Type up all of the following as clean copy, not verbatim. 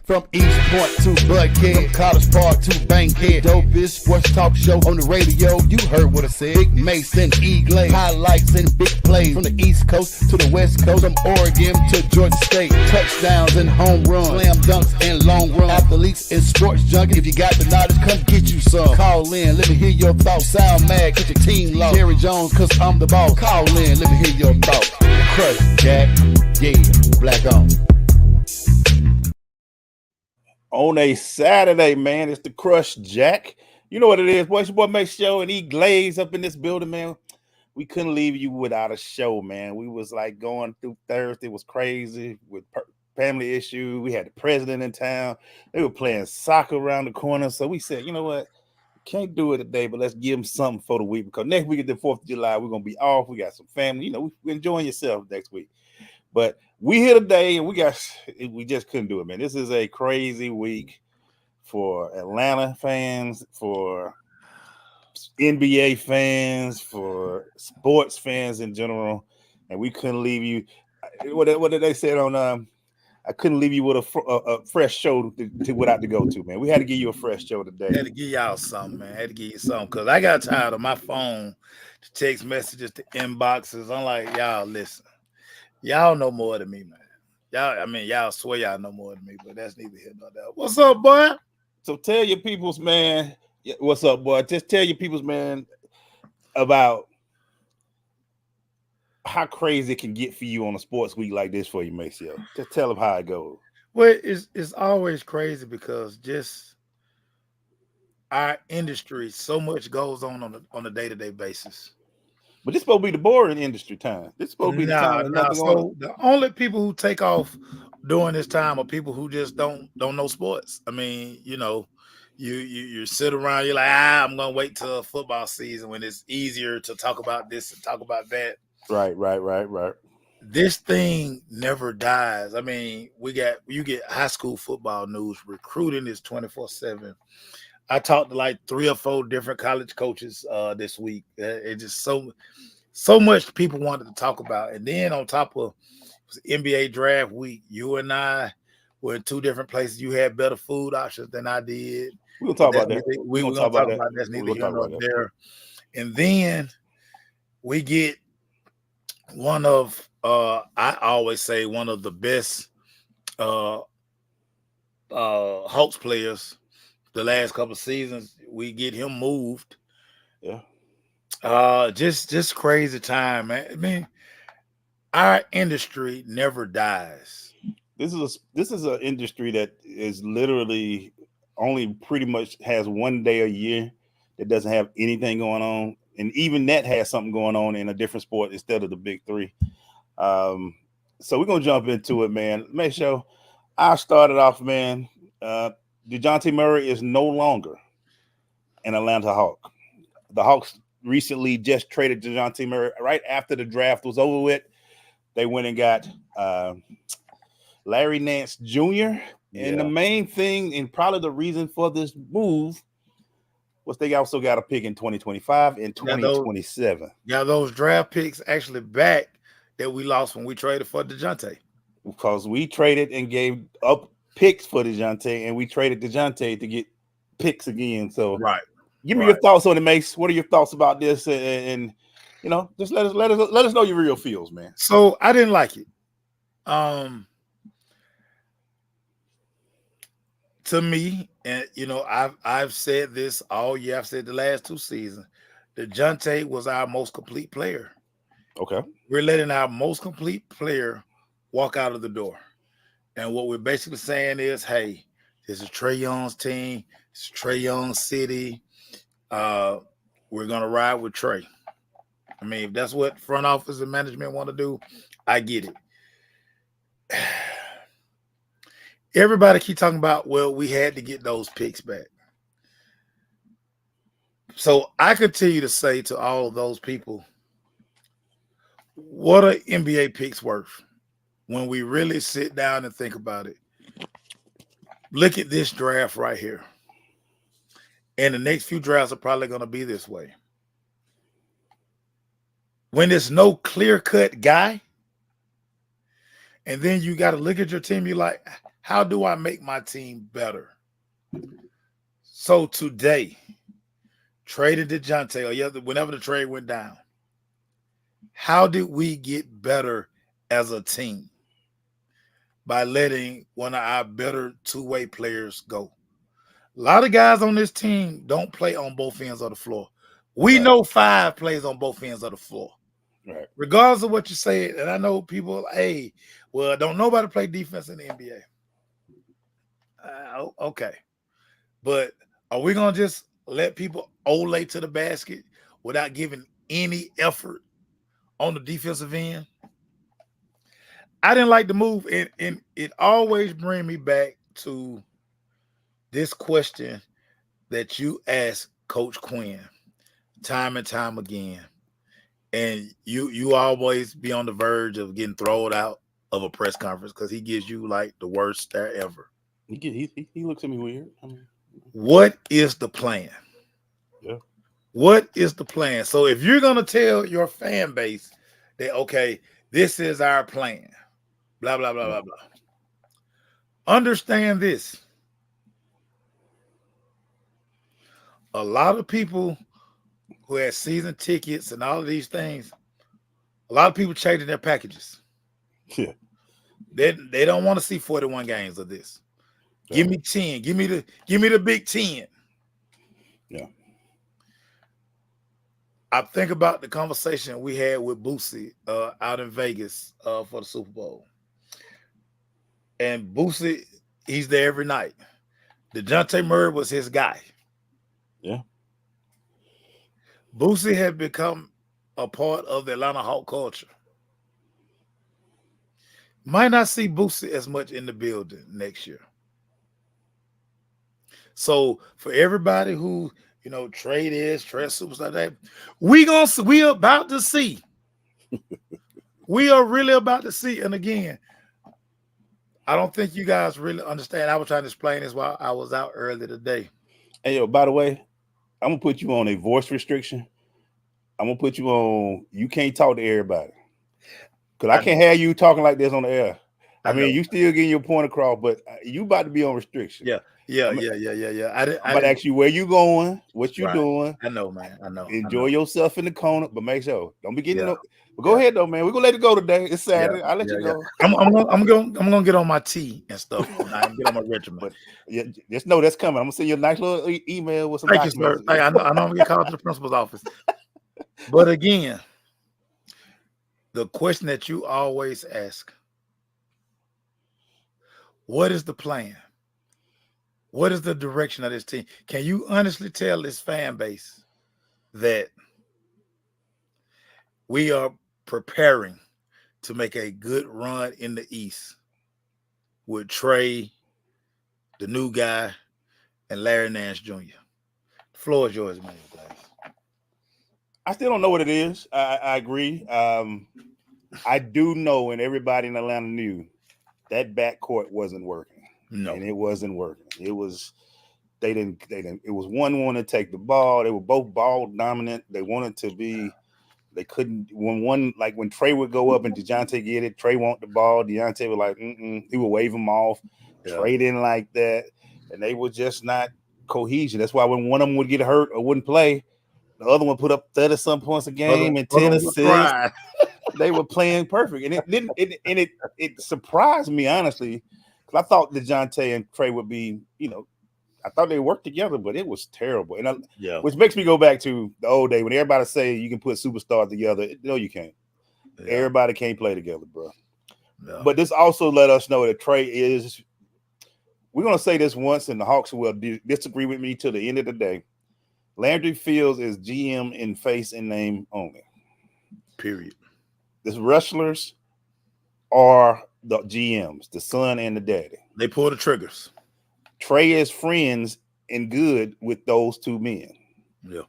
From East Point to Buckhead, College Park to Bankhead, dopest sports talk show on the radio. You heard what I said. Big Mason, E-Glade, highlights and big plays from the East Coast to the West Coast, from Oregon to Georgia State. Touchdowns and home runs, slam dunks and long run. Athletes and sports junkie. If you got the knowledge, come get you some. Call in, let me hear your thoughts. Sound mad, get your team low. Jerry Jones, cause I'm the boss. Call in, let me hear your thoughts. Crush, Jack, yeah, black on. On a Saturday, man, it's the Crush Jack. You know what it is, boy. It's your boy Make Show and E-Glaze up in this building, man. We couldn't leave you without a show, man. We was like going through Thursday. It was crazy with family issue. We had the president in town. They were playing soccer around the corner. So we said, you know what? Can't do it today, but let's give them something for the week. Because next week is the 4th of July. We're going to be off. We got some family. You know, we're enjoying yourself next week. But we here today, and we just couldn't do it, man. This is a crazy week for Atlanta fans, for NBA fans, for sports fans in general, and we couldn't leave you. What did they say on? I couldn't leave you with a fresh show without to go to, man. We had to give you a fresh show today. I had to give y'all something, man. I had to give you something because I got tired of my phone to text messages to inboxes. I'm like, y'all listen. Y'all know more than me, man. Y'all swear y'all know more than me, but that's neither here nor there. What's up, boy? So tell your peoples, man. What's up, boy? Just tell your peoples, man, about how crazy it can get for you on a sports week like this for you, Maceo. Just tell them how it goes. Well, it's always crazy because just our industry, so much goes on a day-to-day basis. But this supposed to be the boring industry time. This supposed to be the time. So the only people who take off during this time are people who just don't know sports. I mean, you know, you sit around, you're like, I'm gonna wait till football season when it's easier to talk about this and talk about that. Right. This thing never dies. I mean, you get high school football news. Recruiting is 24/7. I talked to like 3 or 4 different college coaches this week. It just so much people wanted to talk about. And then on top of NBA draft week, you and I were in 2 different places. You had better food options than I did. We'll talk about that. We're going to talk about that. That's neither here nor there. And then we get one of, I always say, one of the best Hawks players the last couple of seasons. We get him moved. Yeah. Just crazy time, man. I mean, our industry never dies. This is an industry that is literally only pretty much has 1 day a year that doesn't have anything going on, and even that has something going on in a different sport instead of the big 3. So we're gonna jump into it, man. Make sure I started off, man. DeJounte Murray is no longer an Atlanta Hawk. The Hawks recently just traded DeJounte Murray right after the draft was over with. They went and got Larry Nance Jr. And the main thing, and probably the reason for this move, was they also got a pick in 2025 and 2027. Yeah, those draft picks actually back that we lost when we traded for DeJounte. Because we traded and gave up picks for DeJounte, and we traded DeJounte to get picks again. So give me your thoughts on it, Mace. What are your thoughts about this? And you know, just let us know your real feels, man. So I didn't like it. To me, and you know, I've said this all year. I've said the last 2 seasons, DeJounte was our most complete player. Okay, we're letting our most complete player walk out of the door. And what we're basically saying is, hey, this is Trae Young's team. It's Trae Young's city. We're going to ride with Trae. I mean, if that's what front office and management want to do, I get it. Everybody keep talking about, well, we had to get those picks back. So I continue to say to all of those people, what are NBA picks worth? When we really sit down and think about it, look at this draft right here. And the next few drafts are probably going to be this way. When there's no clear-cut guy, and then you got to look at your team, you're like, How do I make my team better? So today, traded DeJounte, or whenever the trade went down, how did we get better as a team? By letting one of our better two-way players go. A lot of guys on this team don't play on both ends of the floor. We know 5 plays on both ends of the floor. Right. Regardless of what you say, and I know people, hey, well, don't nobody play defense in the NBA. Okay. But are we going to just let people ole to the basket without giving any effort on the defensive end? I didn't like the move, and it always brings me back to this question that you ask Coach Quinn time and time again, and you always be on the verge of getting thrown out of a press conference because he gives you like the worst stare ever. He looks at me weird. I mean, what is the plan? Yeah. What is the plan? So if you're gonna tell your fan base that, okay, this is our plan, blah blah blah blah blah, understand this. A lot of people who had season tickets and all of these things, a lot of people changing their packages. Yeah. They don't want to see 41 games of this. Yeah. Give me 10. Give me the Big 10. Yeah. I think about the conversation we had with Boosie out in Vegas for the Super Bowl. And Boosie, he's there every night. DeJounte Murray was his guy. Yeah. Boosie had become a part of the Atlanta Hawk culture. Might not see Boosie as much in the building next year. So for everybody who, trade superstar that, we about to see. We are really about to see. And again, I don't think you guys really understand. I was trying to explain this while I was out earlier today. Hey, by the way, I'm gonna put you on a voice restriction. I'm gonna put you on. You can't talk to everybody because I can't have you talking like this on the air. I mean, you still getting your point across, but you about to be on restriction. Yeah. I'm about to ask you where you going, what you doing. I know, man. I know. Enjoy yourself in the corner, but make sure don't be getting. But go ahead though, man. We're gonna let it go today. It's Saturday. I'll let you go. I'm gonna get on my tea and stuff. I'm get on my regimen. But just know that's coming. I'm gonna send you a nice little email with some. Thank you, sir. I know I'm gonna get called to the principal's office. But again, the question that you always ask: what is the plan? What is the direction of this team? Can you honestly tell this fan base that we are preparing to make a good run in the East with Trey, the new guy, and Larry Nance Jr.? The floor is yours, man. I still don't know what it is. I agree. I do know, and everybody in Atlanta knew that backcourt wasn't working. No, and it wasn't working. It was they didn't. It was one wanted to take the ball. They were both ball dominant. They wanted to be. They couldn't. When Trey would go up and DeJounte get it, Trey want the ball. DeJounte was like, he would wave him off. Yeah. Trey didn't like that, and they were just not cohesion. That's why when one of them would get hurt or wouldn't play, the other one put up 30-some points a game and 10 assists. They were playing perfect, and it didn't. It surprised me honestly. I thought DeJounte and Trey would be, I thought they worked together, but it was terrible. And which makes me go back to the old day when everybody say you can put superstars together. No, you can't. Yeah. Everybody can't play together, bro. Yeah. But this also let us know that Trey is. We're gonna say this once, and the Hawks will disagree with me till the end of the day. Landry Fields is GM in face and name only. Period. The wrestlers are the GMs, the son and the daddy. They pull the triggers. Trey is friends and good with those two men. Yeah.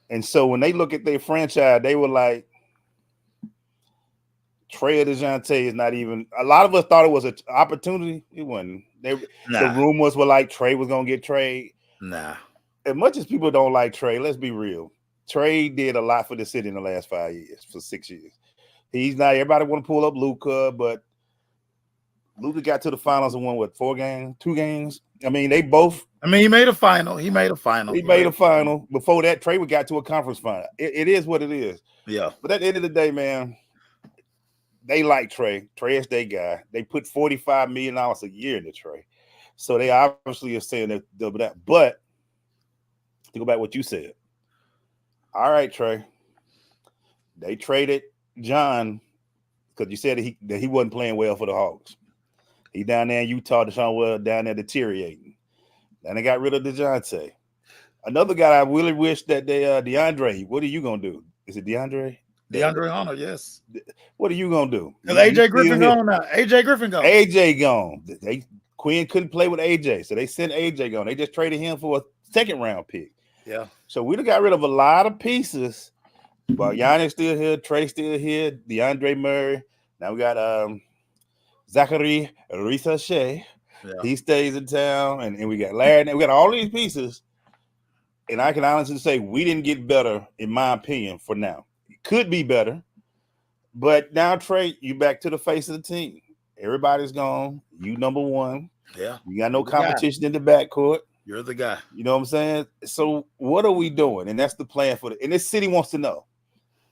And so when they look at their franchise, they were like, Trey or DeJounte is not even. A lot of us thought it was an opportunity. It wasn't. The rumors were like Trey was gonna get traded. Nah. As much as people don't like Trey, let's be real. Trey did a lot for the city in the last 5 years, for 6 years. He's not. Everybody want to pull up Luka, but Luka got to the finals and won what, 2 games. I mean, they both. I mean, he made a final. He made a final. Before that, Trey got to a conference final. It is what it is. Yeah. But at the end of the day, man, they like Trey. Trey is their guy. They put $45 million a year into Trey. So they obviously are saying that double that. But to go back to what you said. All right, Trey. They traded John because you said that he wasn't playing well for the Hawks. He down there in Utah, Deshaun Well down there deteriorating. Then they got rid of DeJounte. Another guy I really wish that they DeAndre. What are you gonna do? Is it DeAndre? DeAndre Hunter, yes. What are you gonna do? Because AJ Griffin gone now. AJ Griffin gone. AJ gone. Quinn couldn't play with AJ, so they sent AJ gone. They just traded him for a second-round pick. Yeah. So we got rid of a lot of pieces. But Giannis still here, Trey still here, DeAndre Murray. Now we got Zachary Risache. Yeah. He stays in town, and we got Larry. And we got all these pieces. And I can honestly say we didn't get better, in my opinion, for now. It could be better. But now, Trey, you back to the face of the team. Everybody's gone. You number one. Yeah. You got no competition in the backcourt. You're the guy. You know what I'm saying? So what are we doing? And that's the plan for and this city wants to know.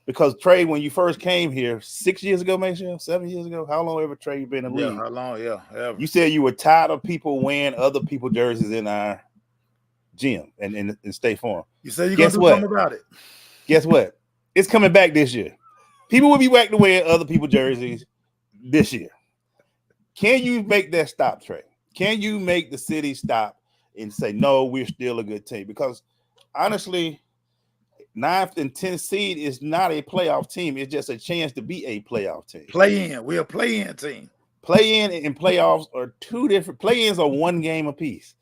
Because Trey, when you first came here 6 years ago, maybe 7 years ago, how long ever Trey you been in the league? How long? Yeah, ever. You said you were tired of people wearing other people's jerseys in our gym and in State Farm. You said you're gonna do something about it. Guess what? It's coming back this year. People will be back to wear other people's jerseys this year. Can you make that stop, Trey? Can you make the city stop and say, no, we're still a good team? Because honestly, 9th and 10th seed is not a playoff team. It's just a chance to be a playoff team. Play in. We're a play-in team. Play-in and playoffs are two different. Play-ins are 1 game apiece.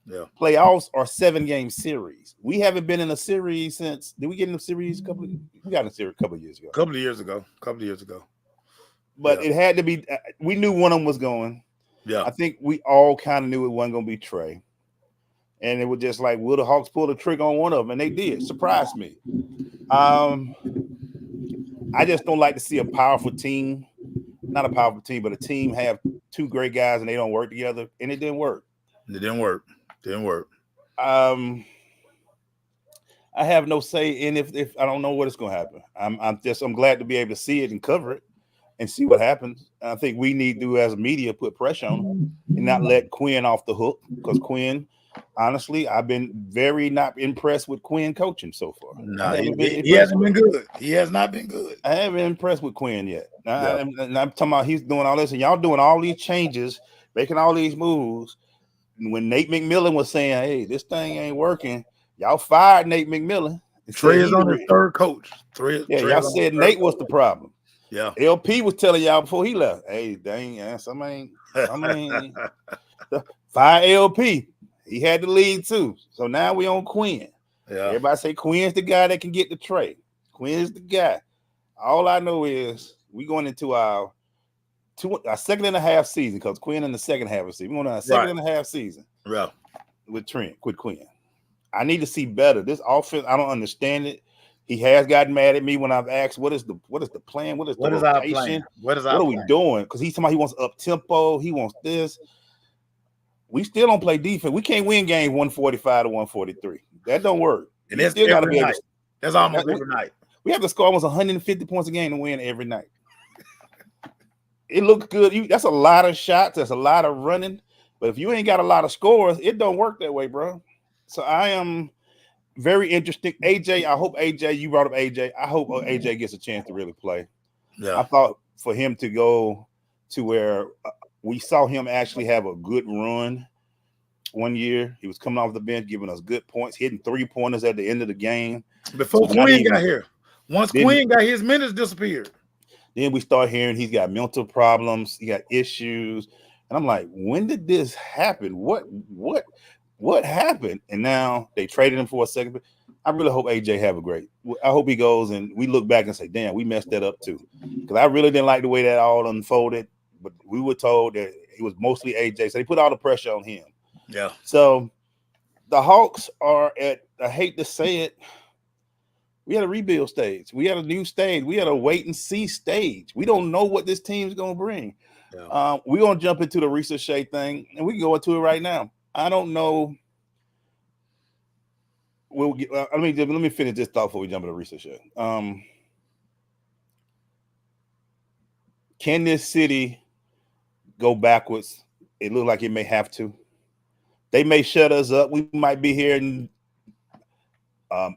Yeah. Playoffs are 7-game series. We haven't been in a series since. Did we get in a series we got in a series a couple of years ago. Couple of years ago. But it had to be. We knew one of them was going. Yeah. I think we all kind of knew it wasn't going to be Trey. And it was just like, will the Hawks pull the trigger on one of them? And they did. Surprised me. I just don't like to see a powerful team, not a powerful team, but a team have 2 great guys and they don't work together. And it didn't work. I have no say in if I don't know what is going to happen. I'm glad to be able to see it and cover it and see what happens. I think we need to, as a media, put pressure on them and not let Quinn off the hook, because Quinn, honestly, I've been very not impressed with Quinn coaching so far. No, he hasn't been good. He has not been good. I haven't been impressed with Quinn yet. I'm talking about he's doing all this, and y'all doing all these changes, making all these moves. When Nate McMillan was saying, hey, this thing ain't working, y'all fired Nate McMillan. Trey is on his 3rd coach. Y'all said Nate was the problem. Yeah. LP was telling y'all before he left, hey, dang, fire LP. He had the lead too. So now we on Quinn. Yeah. Everybody say Quinn's the guy that can get the trade. Quinn's the guy. All I know is we going into our 2.5 season, because Quinn in the second half of the season. We're going to our 2.5 season. Yeah. With Quinn. I need to see better. This offense, I don't understand it. He has gotten mad at me when I've asked, what is the plan? What is our plan? What are we doing? Because he's somebody, he wants up tempo. He wants this. We still don't play defense. We can't win games 145 to 143. That don't work. And that's still every night. That's almost every night. We have to score almost 150 points a game to win every night. It looks good. That's a lot of shots. That's a lot of running. But if you ain't got a lot of scores, it don't work that way, bro. So I am very interested. AJ, I hope AJ, you brought up AJ. I hope AJ gets a chance to really play. Yeah. I thought for him to go to where we saw him actually have a good run one year. He was coming off the bench, giving us good points, hitting 3-pointers at the end of the game. Before Quinn got here. Once Quinn got his minutes disappeared. Then we start hearing he's got mental problems, he got issues. And I'm like, when did this happen? What happened? And now they traded him for a second. I really hope AJ have a great. I hope he goes and we look back and say, damn, we messed that up too. Because I really didn't like the way that all unfolded. But we were told that it was mostly AJ. So they put all the pressure on him. Yeah. So the Hawks are at, I hate to say it, we had a rebuild stage. We had a new stage. We had a wait and see stage. We don't know what this team's going to bring. Yeah. We're gonna jump into the Risa Shea thing, and we can go into it right now. I don't know. We'll get, let me finish this thought before we jump into Risa Shea. Can this city go backwards? It looks like it may have to. They may shut us up. We might be here in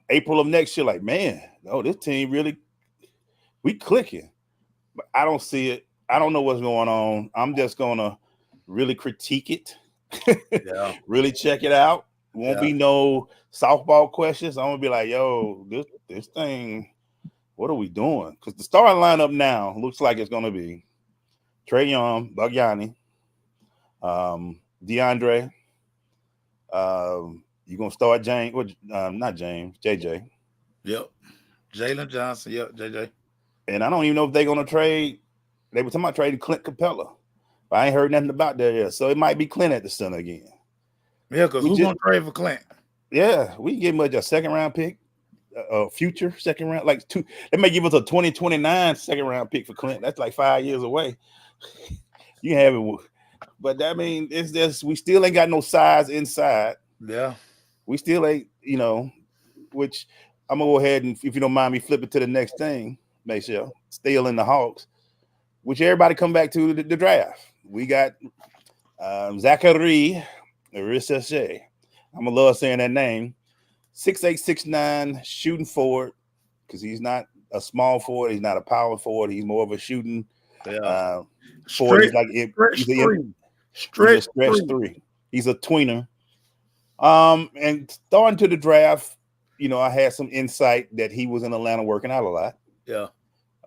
April of next year. Like, man, oh, this team really, we clicking. But I don't see it. I don't know what's going on. I'm just gonna really critique it. Yeah. Really check it out. Won't be no softball questions. I'm gonna be like, yo, this thing, what are we doing? Because the starting lineup now looks like it's gonna be Trae Young, Boggiani, DeAndre. You're gonna start James, not James, JJ. Yep. Jalen Johnson. Yep, JJ. And I don't even know if they're gonna trade. They were talking about trading Clint Capella, but I ain't heard nothing about that yet. So it might be Clint at the center again. Yeah, because who's gonna trade for Clint? Yeah, we give much a second round pick, a future second round, like two. They may give us a 2029 second round pick for Clint. That's like 5 years away. You can have it, but I mean, it's just we still ain't got no size inside. Yeah, we still ain't, which I'm gonna go ahead and, if you don't mind me, flip it to the next thing. Make sure still in the Hawks, which everybody come back to the draft. We got Zachary Risa Shea. I'm gonna love saying that name. 6'8", 6'9", shooting forward, because he's not a small forward. He's not a power forward. He's more of a shooting forward. He's like stretch three. He's a tweener. And starting to the draft, I had some insight that he was in Atlanta working out a lot. Yeah.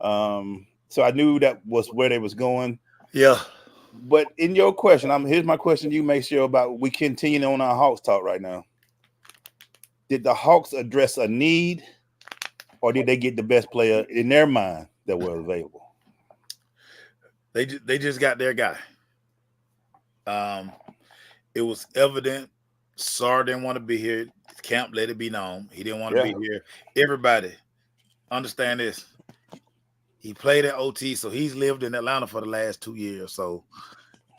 So I knew that was where they was going. Yeah. But in your question, here's my question to you, make sure about we continue on our Hawks talk right now. Did the Hawks address a need, or did they get the best player in their mind that was available? They just got their guy. It was evident Sarr didn't want to be here. Camp let it be known. He didn't want to be here. Everybody understand this. He played at OT, so he's lived in Atlanta for the last 2 years. So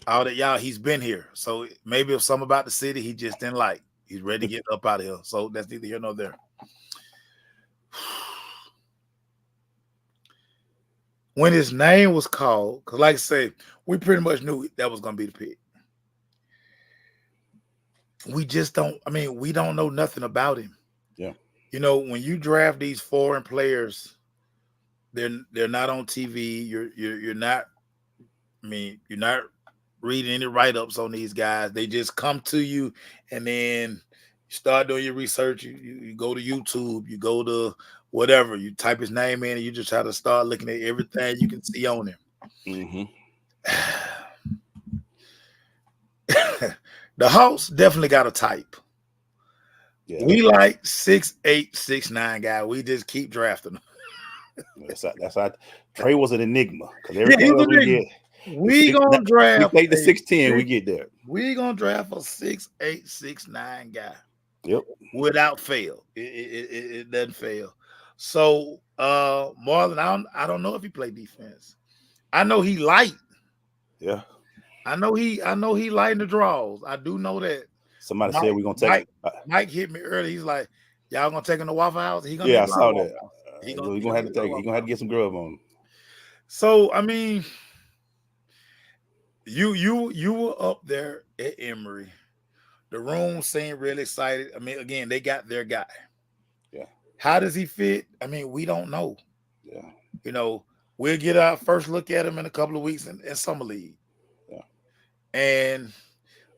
all that y'all, he's been here. So maybe if something about the city he just didn't like. He's ready to get up out of here. So that's neither here nor there. When his name was called, because like I say, we pretty much knew that was going to be the pick. We just don't, we don't know nothing about him. Yeah. When you draft these foreign players, they're not on TV. You're not, you're not reading any write-ups on these guys. They just come to you, and then you start doing your research. You go to YouTube, you go to whatever, you type his name in, and you just try to start looking at everything you can see on him. Mm-hmm. The Hawks definitely got a type. Yeah. We like 6'8", 6'9" guy. We just keep drafting them. That's how Trae was an enigma. Because everything else we get, we gonna draft. We take the 6'10", we get there. We gonna draft a 6'8", 6'9" guy. Yep. Without fail. It doesn't fail. So Marlon, I don't know if he played defense. I know he light. Yeah. I know he light in the draws. I do know that. Somebody said we're gonna take Mike hit me early. He's like, y'all gonna take him to Waffle House? I saw that. He's gonna have to take it. He's gonna have to get some grub on him. So you were up there at Emory. The room seemed really excited. Again, they got their guy. Yeah. How does he fit? We don't know. Yeah. We'll get our first look at him in a couple of weeks in Summer League. Yeah. And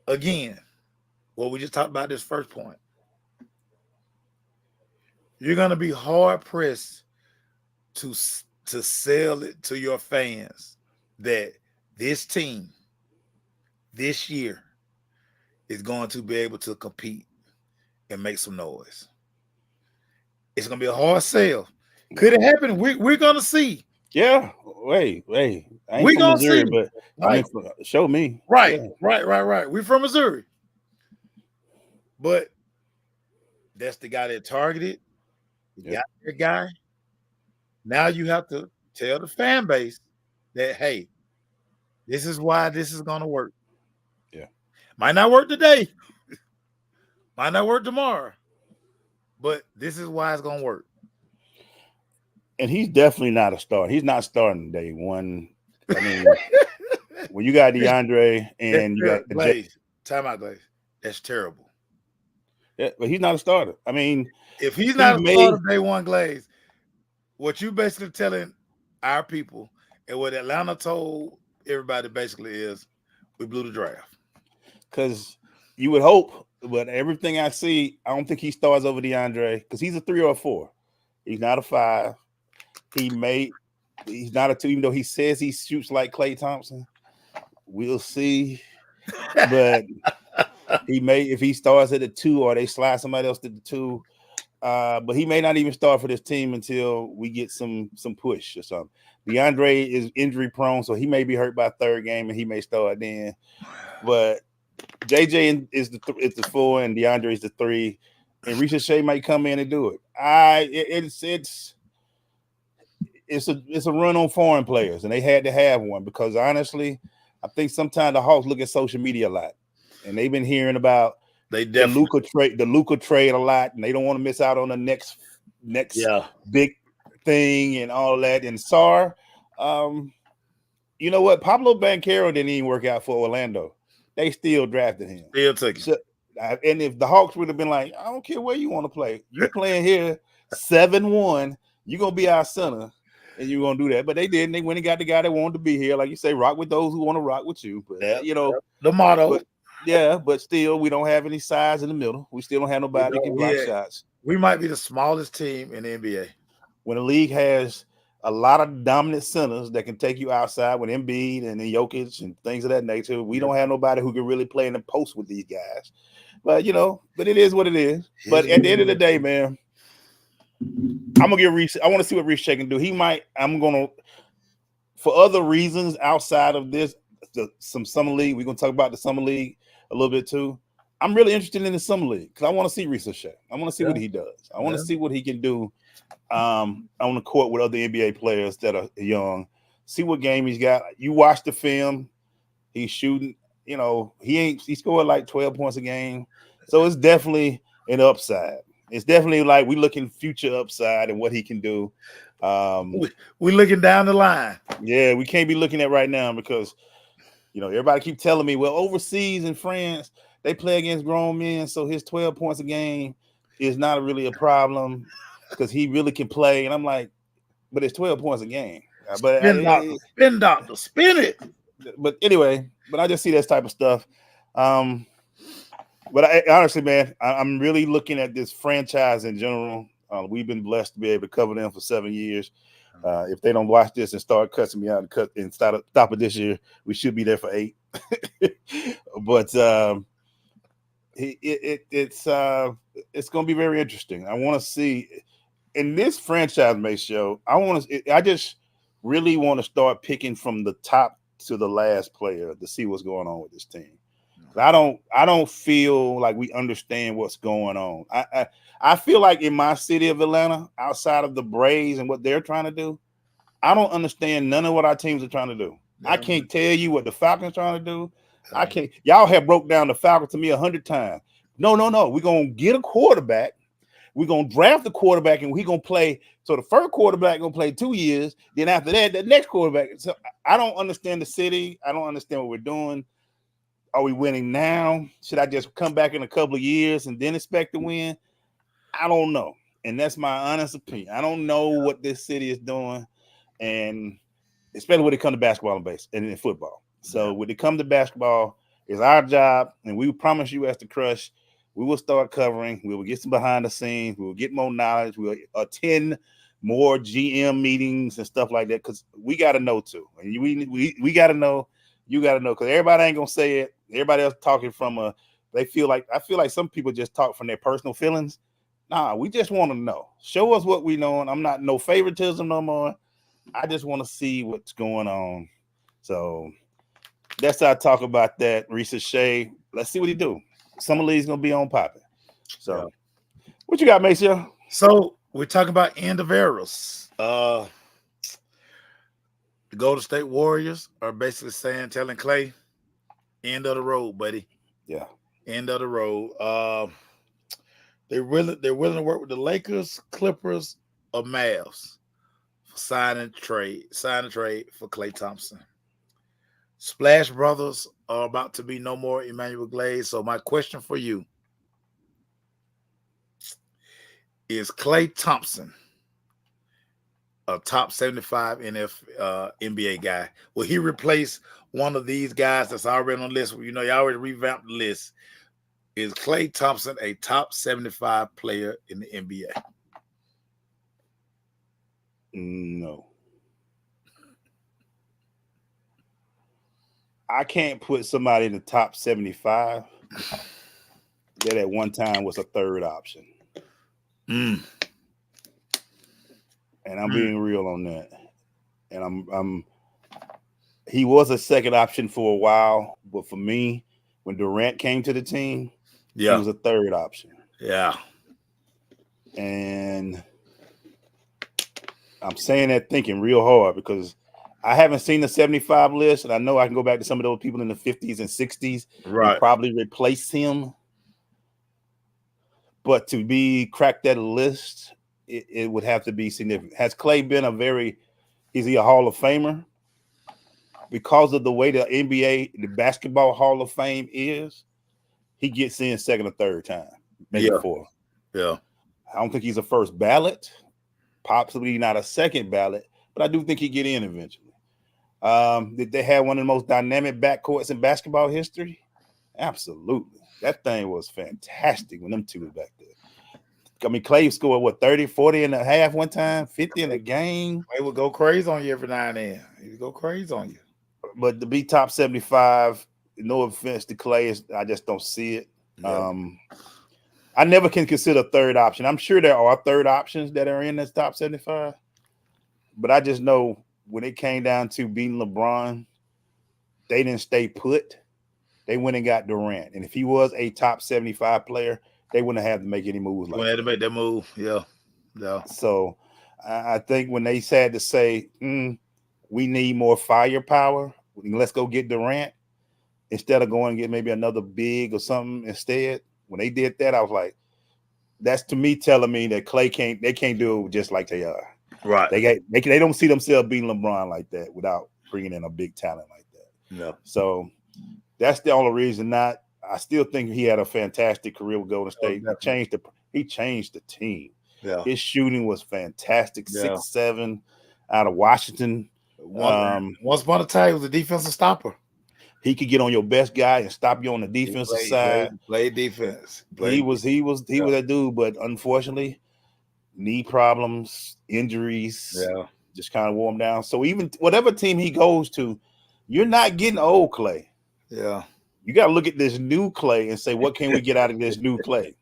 again, what we just talked about this first point. You're gonna be hard pressed to sell it to your fans that this team this year is going to be able to compete and make some noise. It's gonna be a hard sell. Could it happen? We're gonna see. Yeah. Wait. I ain't we from gonna Missouri, see. But right. Show me. Right. Yeah. Right. We're from Missouri. But that's the guy that targeted. You got your guy. Now you have to tell the fan base that, hey, This is why this is gonna work. Yeah. Might not work today. Might not work tomorrow. But this is why it's gonna work. And he's definitely not a starter. He's not starting day one. I mean, when you got DeAndre and you got Glaze. Time out, Glaze. That's terrible. Yeah, but he's not a starter. I mean, if he's not a starter day one, Glaze, what you basically telling our people and what Atlanta told everybody basically is we blew the draft. Because you would hope, but everything I see, I don't think he starts over DeAndre because he's a 3 or a 4. He's not a 5. He's not a 2, even though he says he shoots like Klay Thompson. We'll see. But he may, if he starts at a 2 or they slide somebody else to the 2. But he may not even start for this team until we get some push or something. DeAndre is injury prone, so he may be hurt by third game and he may start then. But JJ is the 4 and DeAndre is the 3, and Risa Shea might come in and do it. It's a run on foreign players, and they had to have one because honestly, I think sometimes the Hawks look at social media a lot, and they've been hearing about the Luka trade a lot, and they don't want to miss out on the next big thing and all that. And Sarr, you know what? Pablo Banchero didn't even work out for Orlando. They still drafted him. Still took him. So, and if the Hawks would have been like, I don't care where you want to play, you're playing here 7-1, you're gonna be our center, and you're gonna do that. But they didn't. They went and got the guy that wanted to be here, like you say, rock with those who want to rock with you. But the motto. But still, we don't have any size in the middle. We still don't have nobody that can block shots. We might be the smallest team in the NBA. When the league has a lot of dominant centers that can take you outside with Embiid and Jokic and things of that nature, we don't have nobody who can really play in the post with these guys. But but it is what it is. But at the end of the day, man, I'm gonna give Reese. I want to see what Reese Shea can do. For other reasons outside of this, some summer league. We're gonna talk about the summer league a little bit too. I'm really interested in the summer league because I want to see Reese Shea. I want to see what he does. I want to see what he can do on the court with other NBA players that are young. See what game he's got. You watch the film. He's shooting. He scored like 12 points a game. So it's definitely an upside. It's definitely like we're looking future upside and what he can do. We're looking down the line. Yeah, we can't be looking at right now because, everybody keep telling me, well, overseas in France, they play against grown men, so his 12 points a game is not really a problem because he really can play. And I'm like, but it's 12 points a game. But spin doctor, spin it. But anyway, I just see this type of stuff. But honestly, man, I'm really looking at this franchise in general. We've been blessed to be able to cover them for 7 years. If they don't watch this and start cussing me out and stop it this year, we should be there for 8. But it's going to be very interesting. I want to see in this franchise may show. I just really want to start picking from the top to the last player to see what's going on with this team. I don't feel like we understand what's going on. I feel like in my city of Atlanta, outside of the Braves and what they're trying to do, I don't understand none of what our teams are trying to do. I can't tell you what the Falcons trying to do. I can't. Y'all have broke down the Falcons to me 100 times. No. We're gonna get a quarterback. We're gonna draft the quarterback, and we're gonna play. So the first quarterback gonna play 2 years. Then after that, the next quarterback. So I don't understand the city. I don't understand what we're doing. Are we winning now? Should I just come back in a couple of years and then expect to win? I don't know. And that's my honest opinion. I don't know what this city is doing. And especially when it comes to basketball and in football. So when it comes to basketball, it's our job. And we promise you as the Crush, we will start covering. We will get some behind the scenes. We will get more knowledge. We'll attend more GM meetings and stuff like that because we got to know too. And we got to know. You got to know because everybody ain't going to say it. Everybody else talking I feel like some people just talk from their personal feelings. Nah, we just want to know. Show us what we know. I'm not no favoritism no more. I just want to see what's going on. So that's how I talk about that. Risa Shea. Let's see what he do. Summer League's going to be on popping. So what you got, Maceo? So we're talking about end of eras. The Golden State Warriors are basically telling Clay, end of the road, buddy. Yeah. End of the road. They're willing to work with the Lakers, Clippers, or Mavs for sign and trade for Klay Thompson. Splash Brothers are about to be no more Emmanuel Glaze. So my question for you is: Klay Thompson a top 75 NBA guy? Will he replace one of these guys that's already on the list? You already revamped the list. Is Klay Thompson a top 75 player in the NBA? No. I can't put somebody in the top 75 that at one time was a third option. And I'm being real on that. And he was a second option for a while, but for me, when Durant came to the team, he was a third option. Yeah. And I'm saying that thinking real hard because I haven't seen the 75 list, and I know I can go back to some of those people in the 50s and 60s and probably replace him. But to crack that list, it would have to be significant. Has Klay been is he a Hall of Famer? Because of the way the NBA, the Basketball Hall of Fame is, he gets in second or third time, maybe fourth. Yeah. I don't think he's a first ballot, possibly not a second ballot, but I do think he get in eventually. Did they have one of the most dynamic backcourts in basketball history? Absolutely. That thing was fantastic when them two were back there. I mean, Klay scored, 30, 40 and a half one time, 50 in a game. He would go crazy on you every now and then. He would go crazy on you. But to be top 75, no offense to Klay, I just don't see it. Yeah. I never can consider a third option. I'm sure there are third options that are in this top 75, but I just know when it came down to beating LeBron, they didn't stay put. They went and got Durant. And if he was a top 75 player, they wouldn't have to make any moves like that. Had to make that move, yeah. So I think when they had to say, we need more firepower, let's go get Durant, instead of going and get maybe another big or something instead, when they did that, I was like, that's to me telling me that Klay can't do it just like they are. Right. They don't see themselves beating LeBron like that without bringing in a big talent like that. Yeah. So that's the only reason. I still think he had a fantastic career with Golden State. He changed the team. Yeah. His shooting was fantastic. 6'7" out of Washington. Once upon a time, he was a defensive stopper. He could get on your best guy and stop you on the defensive side. Play defense. He was that dude, but unfortunately, knee problems, injuries, just kind of wore him down. So even whatever team he goes to, you're not getting old Klay. Yeah. You got to look at this new Klay and say, what can we get out of this new Klay?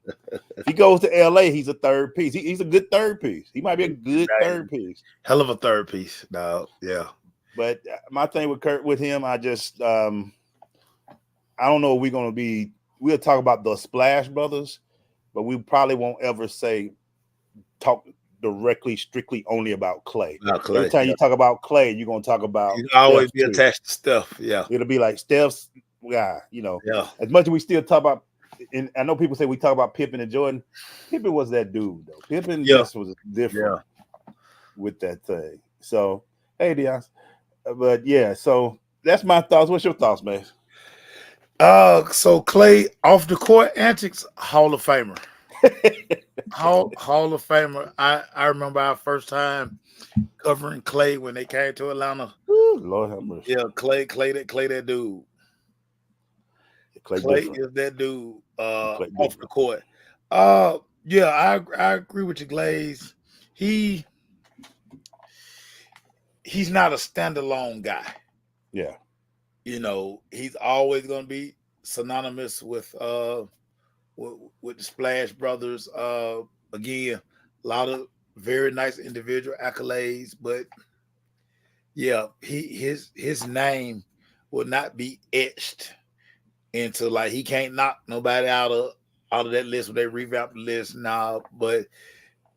If he goes to LA, he's a third piece. He's a good third piece. He might be a good third piece. Hell of a third piece. No, yeah. But my thing with him, I just I don't know if we're going to be. We'll talk about the Splash Brothers, but we probably won't ever talk directly, strictly only about Klay. Every time you talk about Klay, you're going to talk about. You can always be attached to Steph. Yeah, it'll be like Steph's guy. Yeah. As much as we still talk about, and I know people say we talk about Pippen and Jordan. Pippen was that dude though. Pippen just was different with that thing. So hey, Dion. But yeah, so that's my thoughts. What's your thoughts, man? So Klay off the court antics, Hall of Famer. Hall of Famer. I remember our first time covering Klay when they came to Atlanta. Ooh, Lord have mercy. Yeah, Klay that dude. Klay is that dude off the court. Yeah, I agree with you, Glaze. He's not a standalone guy. Yeah. He's always going to be synonymous with the Splash Brothers. Again, a lot of very nice individual accolades, but yeah, his name will not be etched into he can't knock nobody out of that list when they revamp the list now. But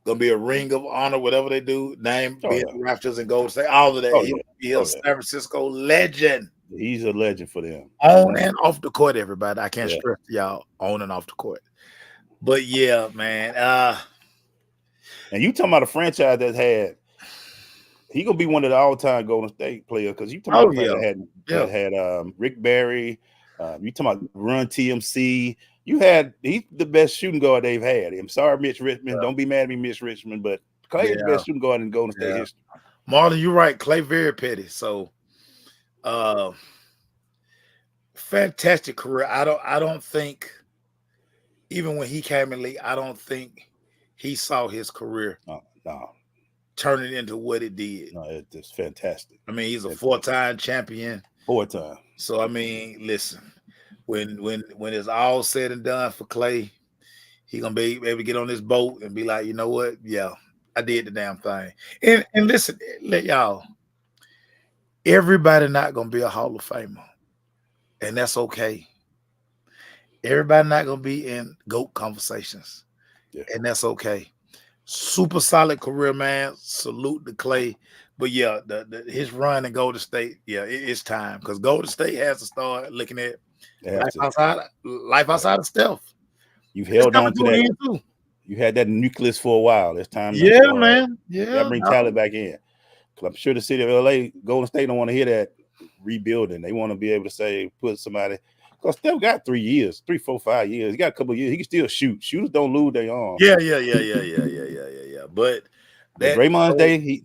Gonna be a ring of honor, whatever they do. Name Oh, being yeah. the Raptors and Golden State, all of that. Oh, yeah. He'll Oh, San yeah. Francisco legend He's a legend for them. on and off the court. Everybody, I can't Yeah. stress to y'all on and off the court. But yeah, man. And you talking about a franchise that had he gonna be one of the all-time Golden State players because you talking about a player that had Rick Barry. You talking about Run TMC. He's the best shooting guard they've had. I'm sorry, Mitch Richmond. Don't be mad at me, Mitch Richmond, but Clay is the best shooting guard in Golden State history. Marlon, you're right. Clay very petty. So fantastic career. I don't think even when he came in the league, I don't think he saw his career No. turning into what it did. No, it's fantastic. I mean, he's a 4-time champion. 4-time. So I mean, listen, when it's all said and done for Clay, he gonna be able to get on this boat and be like, you know what? Yeah, I did the damn thing. And listen, let y'all, everybody not gonna be a Hall of Famer, and that's okay. Everybody not gonna be in GOAT conversations, and that's okay. Super solid career, man. Salute to Clay. But yeah, his run in Golden State, it's time because Golden State has to start looking at life outside of Steph. You've held on to that. Too. You had that nucleus for a while. It's time. Man. Yeah. Bring talent back in. Because I'm sure the city of LA, Golden State don't want to hear that rebuilding. They want to be able to say, put somebody. Because Steph got 3 years, 3, 4, 5 years. He got a couple of years. He can still shoot. Shooters don't lose their arm. Yeah. But that Draymond's day,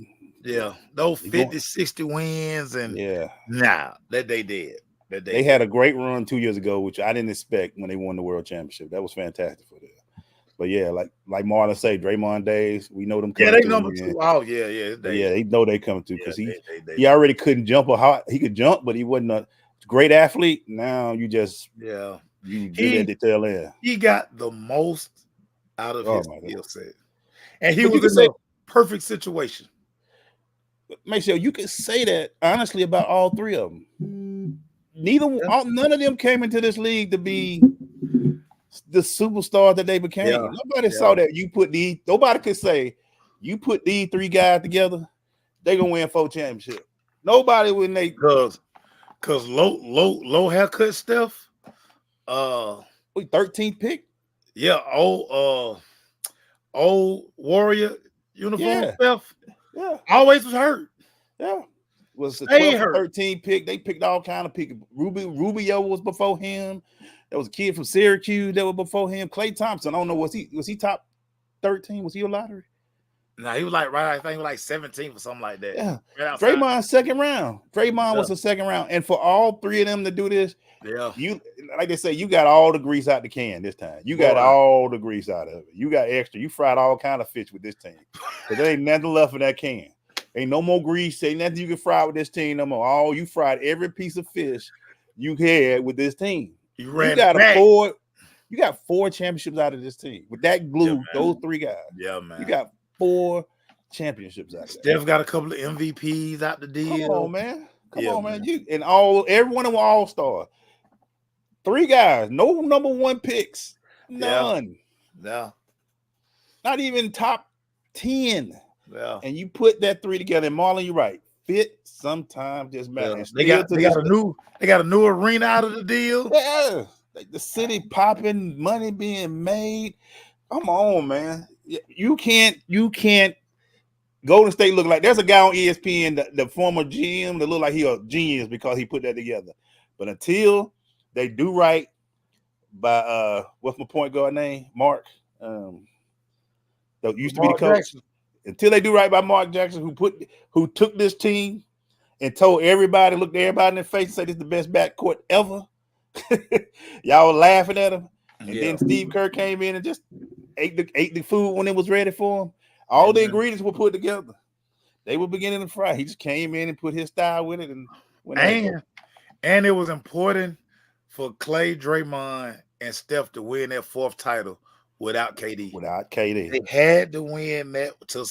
those 50, 60 wins and that they did. They had a great run 2 years ago, which I didn't expect when they won the world championship. That was fantastic for them. But yeah, like Marlon say, Draymond days, we know them coming. Yeah, they number 2. Oh, yeah. They know they coming through because he already couldn't jump he could jump, but he wasn't a great athlete. Now you just you get at the tail end. He got the most out of his skill set. And he was in a perfect situation. Make sure you can say that honestly about all three of them. None of them came into this league to be the superstar that they became. Nobody saw that. Nobody could say you put these 3 guys together, they gonna win 4 championships. Nobody when they because low haircut Steph. 13th pick. Yeah, old Warrior uniform Steph. Yeah, always was hurt. Yeah, was the 12th, 13th pick. They picked all kind of pick. Rubio was before him. There was a kid from Syracuse that was before him. Klay Thompson. I don't know. Was he top 13? Was he a lottery? No, he was like I think he was like 17 or something like that. Yeah, Draymond second round. Draymond was the second round, and for all 3 of them to do this, you like they say, you got all the grease out the can this time. You got all the grease out of it. You got extra. You fried all kind of fish with this team, but there ain't nothing left in that can. Ain't no more grease. Ain't nothing you can fry with this team no more. You fried every piece of fish you had with this team. You got 4 championships out of this team with that glue. Those 3 guys. Yeah, man. You got 4 championships out of that. Steph got a couple of MVPs out the deal. Come on, man. Come on, man. Every one of them all-star. 3 guys, no number 1 picks. None. Yeah. Not even top 10. Yeah. And you put that 3 together, and Marlon, you're right. Fit sometimes just matters. They got a new arena out of the deal. Yeah. Like the city popping, money being made. Come on, man. You can't Golden State look like there's a guy on ESPN, the former GM, that look like he a genius because he put that together. But until they do right by what's my point guard name? Mark. That used to be the coach. Jackson. Until they do right by Mark Jackson, who took this team and told everybody, looked everybody in their face and said this is the best backcourt ever. Y'all were laughing at him. And then Steve Kerr came in and just ate the food when it was ready for him. All the ingredients were put together. They were beginning to fry. He just came in and put his style with it. And it was important for Clay, Draymond, and Steph to win that 4th title without KD. They had to win that to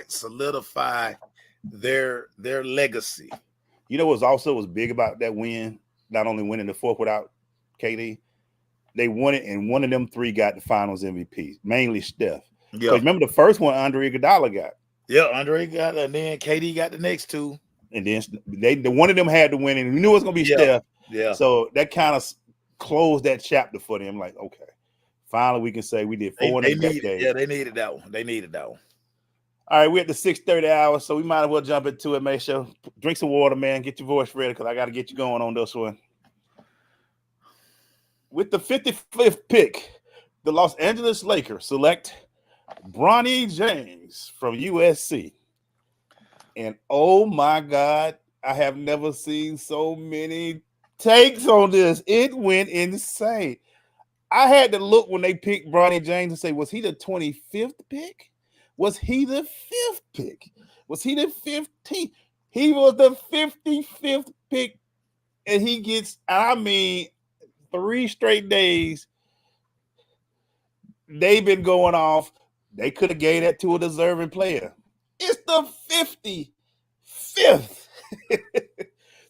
solidify their legacy. You know what was big about that win? Not only winning the 4th without KD, they won it, and one of them 3 got the Finals MVP, mainly Steph. Yeah. remember the first one Andre Iguodala got. Yeah, Andre got, and then KD got the next two. And then the one of them had to win, and we knew it was gonna be Steph. Yeah. So that kind of closed that chapter for them. Like, okay, finally we can say we did 4 in a decade. Yeah, they needed that one. They needed that one. All right, we're at the 6:30 hour, so we might as well jump into it. Make sure drink some water, man. Get your voice ready because I got to get you going on this one. With the 55th pick, the Los Angeles Lakers select Bronny James from USC. And oh my God, I have never seen so many takes on this. It went insane. I had to look when they picked Bronny James and say, was he the 25th pick? Was he the 5th pick? Was he the 15th? He was the 55th pick. And he gets, 3 straight days. They've been going off. They could have gave that to a deserving player. It's the 55th.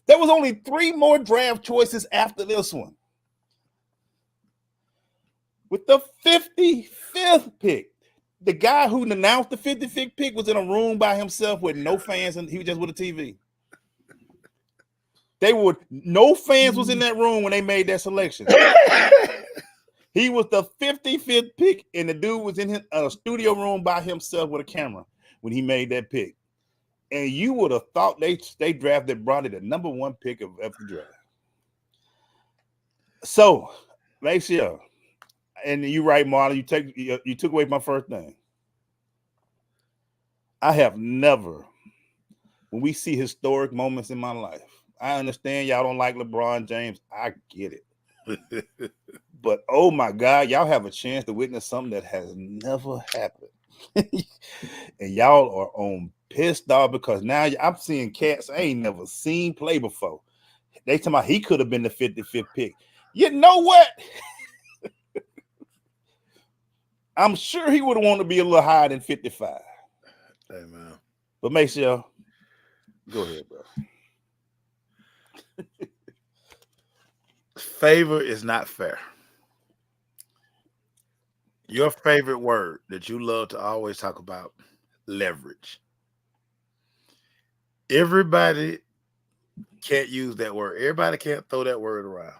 There was only 3 more draft choices after this one. With the 55th pick, the guy who announced the 55th pick was in a room by himself with no fans, and he was just with a TV. No fans was in that room when they made that selection. He was the 55th pick, and the dude was in a studio room by himself with a camera when he made that pick. And you would have thought they drafted Bronny the number 1 pick of the draft. So, make sure. And you're right, Marlon. You took away my first thing. I have never, when we see historic moments in my life, I understand y'all don't like LeBron James. I get it. But oh my God, y'all have a chance to witness something that has never happened. And y'all are on pissed off because now I'm seeing cats I ain't never seen play before. They talking about he could have been the 55th pick. You know what? I'm sure he would have wanted to be a little higher than 55. Hey, man. But make sure. Go ahead, bro. Favor is not fair. Your favorite word that you love to always talk about, leverage. Everybody can't use that word. Everybody can't throw that word around.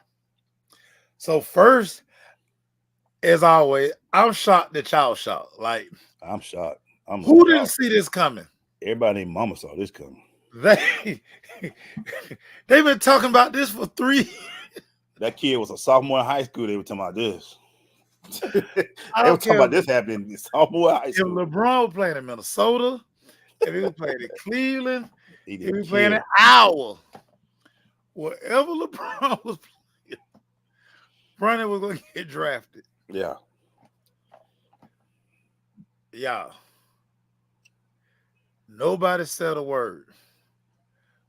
So first, as always, I'm shocked that y'all shocked. Like, I'm shocked. Who didn't see this coming? Everybody named Mama saw this coming. They've been talking about this for 3 years. That kid was a sophomore in high school. They were talking about this. They were don't talking care about this happening in sophomore high If school. LeBron was playing in Minnesota, if he was playing in Cleveland, He if he didn't was playing in care. Iowa, wherever LeBron was playing, Bronny was going to get drafted. Yeah. Y'all, nobody said a word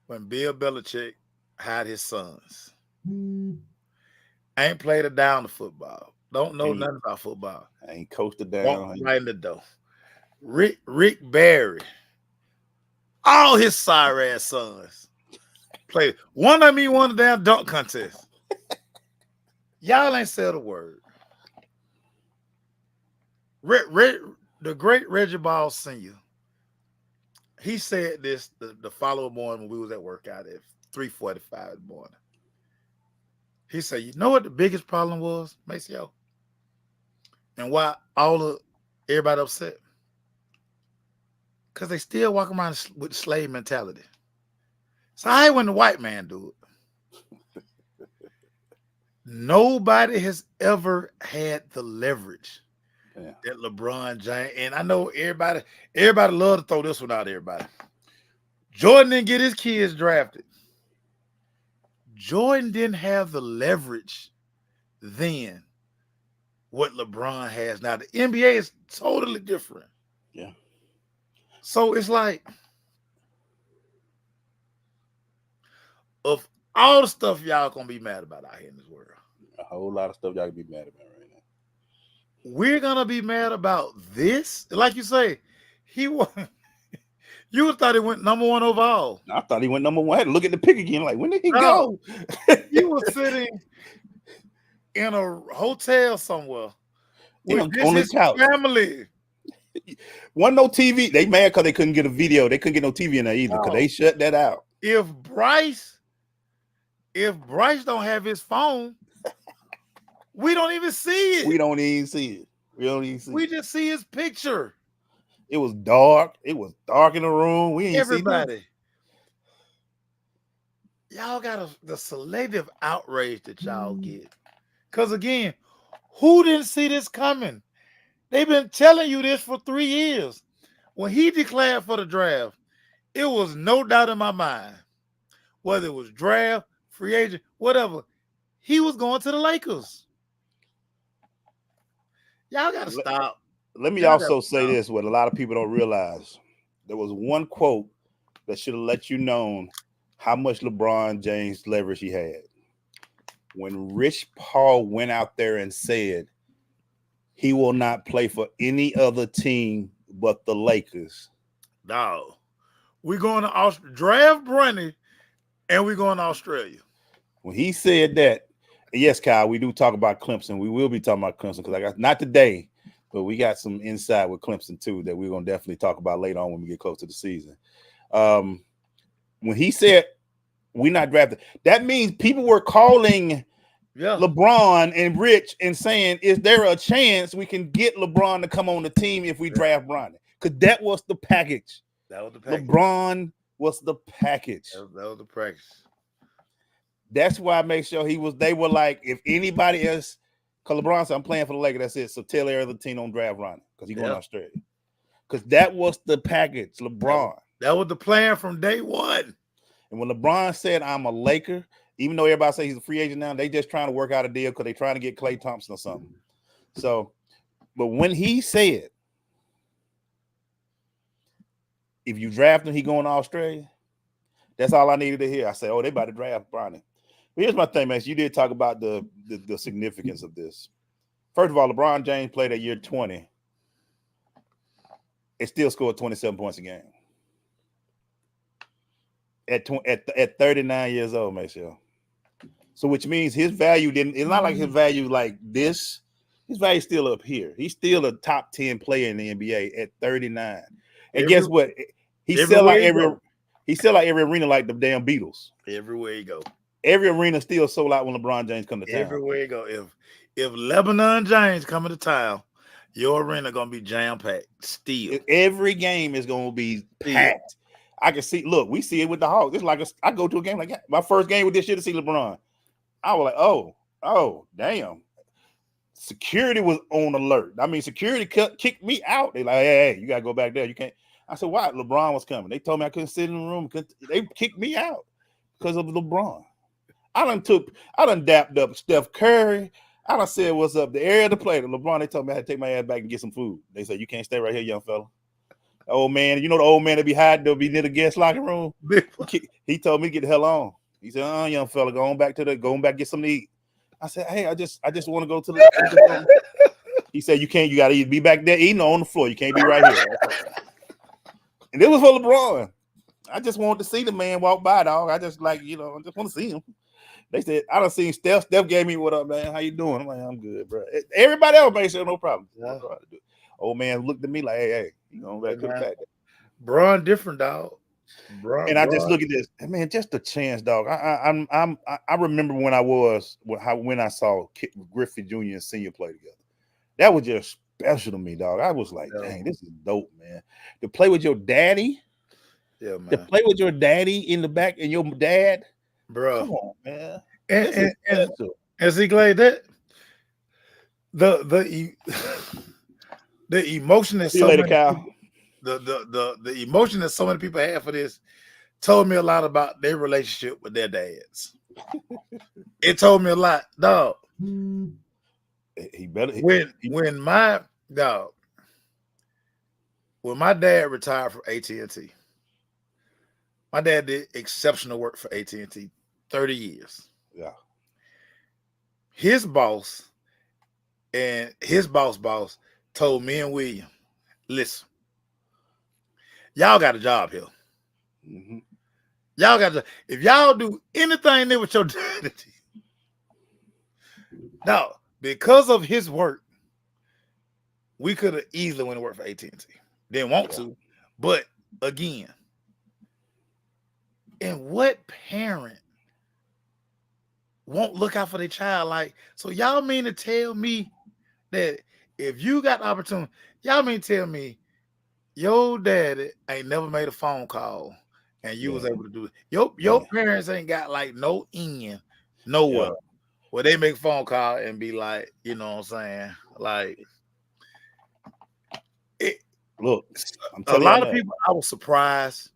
when Bill Belichick had his sons. Ain't played a down of football. Don't know nothing about football. I ain't coached it Walked down. right in the door. Rick Barry, all his sorry ass sons played. One of me won the damn dunk contest. Y'all ain't said a word. The great Reggie Ball Sr., he said this the following morning when we was at work out at 3:45 in the morning. He said, you know what the biggest problem was, Maceo? And why everybody upset? Because they still walk around with slave mentality. So I hate when the white man do it. Nobody has ever had the leverage that LeBron James, and I know everybody love to throw this one out, everybody. Jordan didn't get his kids drafted. Jordan didn't have the leverage then what LeBron has now. The NBA is totally different. Yeah. So it's like, of all the stuff y'all gonna be mad about out here in this world, A whole lot of stuff y'all can be mad about right now. we're gonna be mad about this. Like you say, he won. You thought he went number 1 overall. I thought he went number 1. I had to look at the pick again. Like, when did he go? He was sitting in a hotel somewhere with on his couch. family. Wasn't no TV. They mad because they couldn't get a video. They couldn't get no TV in there either because they shut that out. If Bryce don't have his phone, we don't even see it. We don't even see it. We just see his picture. It was dark. It was dark in the room. We ain't Everybody. Y'all got the selective outrage that y'all get. Because again, who didn't see this coming? They've been telling you this for 3 years. When he declared for the draft, it was no doubt in my mind, whether it was draft, free agent, whatever, he was going to the Lakers. Y'all got to stop. Let me also say this, what a lot of people don't realize. There was one quote that should have let you know how much LeBron James leverage he had. When Rich Paul went out there and said he will not play for any other team but the Lakers. No. We're going to draft Bronny, and we're going to Australia. When he said that, yes, Kyle, we do talk about Clemson. We will be talking about Clemson because I got not today, but we got some insight with Clemson too that we're going to definitely talk about later on when we get close to the season. When he said we're not drafted, that means people were calling LeBron and Rich and saying, is there a chance we can get LeBron to come on the team if we draft Bronny? Because that was the package. That was the package. LeBron was the package. That was the package. That's why I make sure they were like, if anybody else, because LeBron said, I'm playing for the Lakers, that's it. So tell every other team don't draft Ronnie because he's going to Australia. Because that was the package, LeBron. That was the plan from day one. And when LeBron said, I'm a Laker, even though everybody says he's a free agent now, they just trying to work out a deal because they're trying to get Klay Thompson or something. So, but when he said, if you draft him, he going to Australia, that's all I needed to hear. I said, oh, they about to draft Bronny. But here's my thing, man. You did talk about the significance of this. First of all, LeBron James played at year 20. It still scored 27 points a game. At 39 years old, make sure. So which means his value it's not like his value like this. His value is still up here. He's still a top 10 player in the NBA at 39. And guess what? He sell like every arena like the damn Beatles. Everywhere you go. Every arena still sold out when LeBron James come to town. Everywhere you go. If Lebanon James coming to town, your arena gonna be jam-packed. Still. Every game is gonna be packed. I can see, look, we see it with the Hawks. It's like I go to a game like that. My first game with this year to see LeBron. I was like, oh, damn. Security was on alert. I mean, security kicked me out. They like, hey, you gotta go back there. You can't. I said, why? LeBron was coming. They told me I couldn't sit in the room. They kicked me out because of LeBron. I done dapped up Steph Curry. I done said what's up. The area to play. The LeBron, they told me I had to take my ass back and get some food. They said, you can't stay right here, young fella. Old man, you know the old man that be hiding, they'll be near the guest locker room. He told me to get the hell on. He said, young fella, go on back get something to eat. I said, hey, I just want to go to the He said, you can't, you gotta be back there eating on the floor. You can't be right here. And it was for LeBron. I just wanted to see the man walk by, dog. I just I just want to see him. They said, I done seen Steph. Steph gave me, what up, man? How you doing? I'm like, I'm good, bro. Everybody else made sure, no problem. Yeah. Old man looked at me like, hey, you know, back to the back. Bron different, dog. I just look at this, man. Just a chance, dog. I remember when I saw Griffey Jr. and Senior play together. That was just special to me, dog. I was like, dang, this is dope, man. To play with your daddy, man. To play with your daddy in the back and your dad, bro. Come on, man. And see, Clay, that the emotion that the emotion that so many people have for this told me a lot about their relationship with their dads. It told me a lot, dog. When my dad retired from AT&T, my dad did exceptional work for AT&T, 30 years. Yeah. His boss and his boss told me and William, listen, y'all got a job here. Mm-hmm. Y'all got to, if y'all do anything there with your daddy, now, because of his work, We could have easily went to work for AT&T. Didn't want to, but again, and what parent won't look out for their child? Like, so y'all mean to tell me that if you got the opportunity, y'all mean to tell me your daddy ain't never made a phone call and you was able to do it? Your parents ain't got like no in nowhere where they make a phone call and be like, you know what I'm saying? Like, look, a lot of people, I was surprised.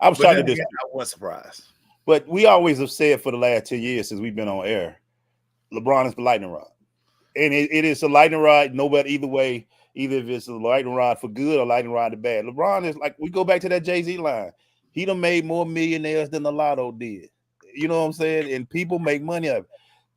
I was trying to do. I wasn't surprised. But we always have said for the last 10 years since we've been on air, LeBron is the lightning rod. And it is a lightning rod, nobody either way, either if it's a lightning rod for good or lightning rod to bad. LeBron is like, we go back to that Jay-Z line. He done made more millionaires than the Lotto did. You know what I'm saying? And people make money of it.